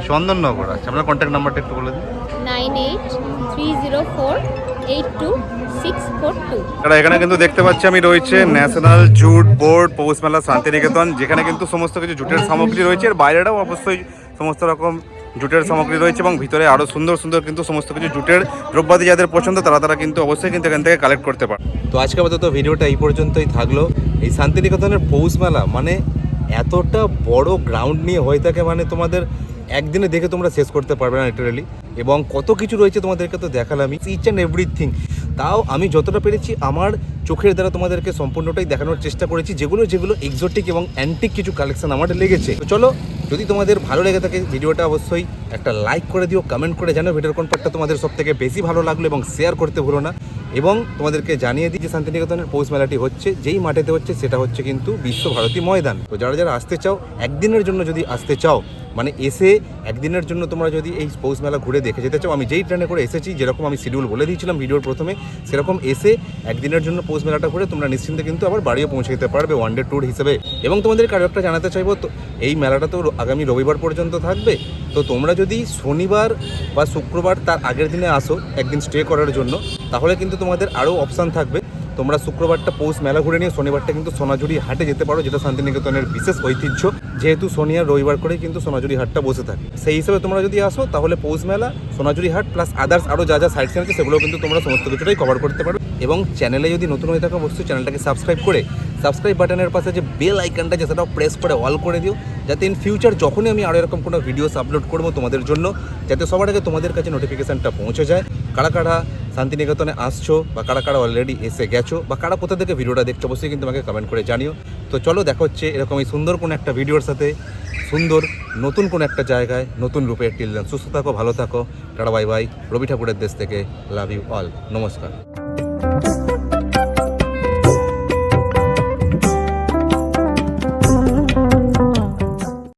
চন্দননগর। আচ্ছা, আপনার কন্ট্যাক্ট নাম্বারটা একটু বলে দিন। 983040 8262. এখানে কিন্তু দেখতে পাচ্ছি আমি রয়েছে ন্যাশনাল জুট বোর্ড পৌষ মেলা শান্তিনিকেতন, যেখানে কিন্তু সমস্ত কিছু জুটের সামগ্রী রয়েছে। এর বাইরেটাও অবশ্যই সমস্ত রকম জুটের সামগ্রী রয়েছে এবং ভিতরে আরও সুন্দর সুন্দর কিন্তু সমস্ত কিছু জুটের দ্রব্যাদি যাদের পছন্দ তারা কিন্তু অবশ্যই কিন্তু এখান থেকে কালেক্ট করতে পারে। তো আজকে আপাতত ভিডিওটা এই পর্যন্তই থাকলো। এই শান্তিনিকেতনের পৌষ মেলা মানে এতটা বড় গ্রাউন্ড নিয়ে হয়ে থাকে, মানে তোমাদের একদিনে দেখে তোমরা শেষ করতে পারবে না লিটারালি। এবং কত কিছু রয়েছে তোমাদেরকে তো দেখালামই, ইচ অ্যান্ড এভরিথিং। তাও আমি যতটা পেরেছি আমার চোখের দ্বারা তোমাদেরকে সম্পূর্ণটাই দেখানোর চেষ্টা করেছি, যেগুলো এক্সোটিক এবং অ্যান্টিক কিছু কালেকশন আমার লেগেছে। তো চলো, যদি তোমাদের ভালো লেগে থাকে ভিডিওটা অবশ্যই একটা লাইক করে দিও, কমেন্ট করে জানো ভিডিওর কোন পার্টটা তোমাদের সব থেকে বেশি ভালো লাগলো এবং শেয়ার করতে ভুলো না। এবং তোমাদেরকে জানিয়ে দিই যে শান্তিনিকেতনের পৌষ মেলাটি হচ্ছে যেই মাঠেতে হচ্ছে সেটা হচ্ছে কিন্তু বিশ্বভারতী ময়দান। তো যারা আসতে চাও, একদিনের জন্য যদি আসতে চাও, মানে এসে একদিনের জন্য তোমরা যদি এই পৌষ মেলা ঘুরে দেখে যেতে চাও, আমি যেই ট্রেনে করে এসেছি, যেরকম আমি শিডিউল বলে দিয়েছিলাম ভিডিওর প্রথমে, সেরকম এসে একদিনের জন্য পৌষ মেলাটা ঘুরে তোমরা নিশ্চিন্তে কিন্তু আবার বাড়িও পৌঁছে যেতে পারবে ওয়ান ডে ট্যুর হিসেবে। এবং তোমাদেরকে আরও একটা জানাতে চাইবো, তো এই মেলাটা তো আগামী রবিবার পর্যন্ত থাকবে। তো তোমরা যদি শনিবার বা শুক্রবার তার আগের দিনে আসো একদিন স্টে করার জন্য, তাহলে কিন্তু তোমাদের আরও অপশান থাকবে। তোমরা শুক্রবারটা পৌষ মেলা ঘুরে নিয়ে শনিবারটা কিন্তু সোনাঝুরি হাটে যেতে পারো, যেটা শান্তিনিকেতনের বিশেষ ঐতিহ্য। যেহেতু শনি আর রবিবার করে কিন্তু সোনাঝুরি হাটটা বসে থাকে, সেই হিসেবে তোমরা যদি আসো তাহলে পৌষ মেলা, সোনাঝুরি হাট প্লাস আদার্স আরও যা সাইট সিন আছে সেগুলো কিন্তু তোমরা সমস্ত কিছুটাই কভার করতে পারো। এবং চ্যানেলে যদি নতুন হয়ে থাকো অবশ্যই চ্যানেলটাকে সাবস্ক্রাইব করে সাবস্ক্রাইব বাটনের পাশে যে বেল আইকনটা আছে সেটাও প্রেস করে অল করে দিও, যাতে ইন ফিউচার যখনই আমি আরও এরকম কোনো ভিডিওস আপলোড করবো তোমাদের জন্য, যাতে সবার আগে তোমাদের কাছে নোটিফিকেশানটা পৌঁছে যায়। কারা শান্তিনিকেতনে আসছো বা কারা অলরেডি এসে গেছো বা কারা কোথা থেকে ভিডিওটা দেখছো অবশ্যই কিন্তু আমাকে কমেন্ট করে জানিও। তো চলো, দেখা হচ্ছে এরকমই সুন্দর কোনো একটা ভিডিওর সাথে, সুন্দর নতুন কোনো একটা জায়গায় নতুন রূপে। টিল দেন সুস্থ থাকো, ভালো থাকো, টাটা বাই বাই। রবি ঠাকুরের দেশ থেকে লাভ ইউ অল, নমস্কার।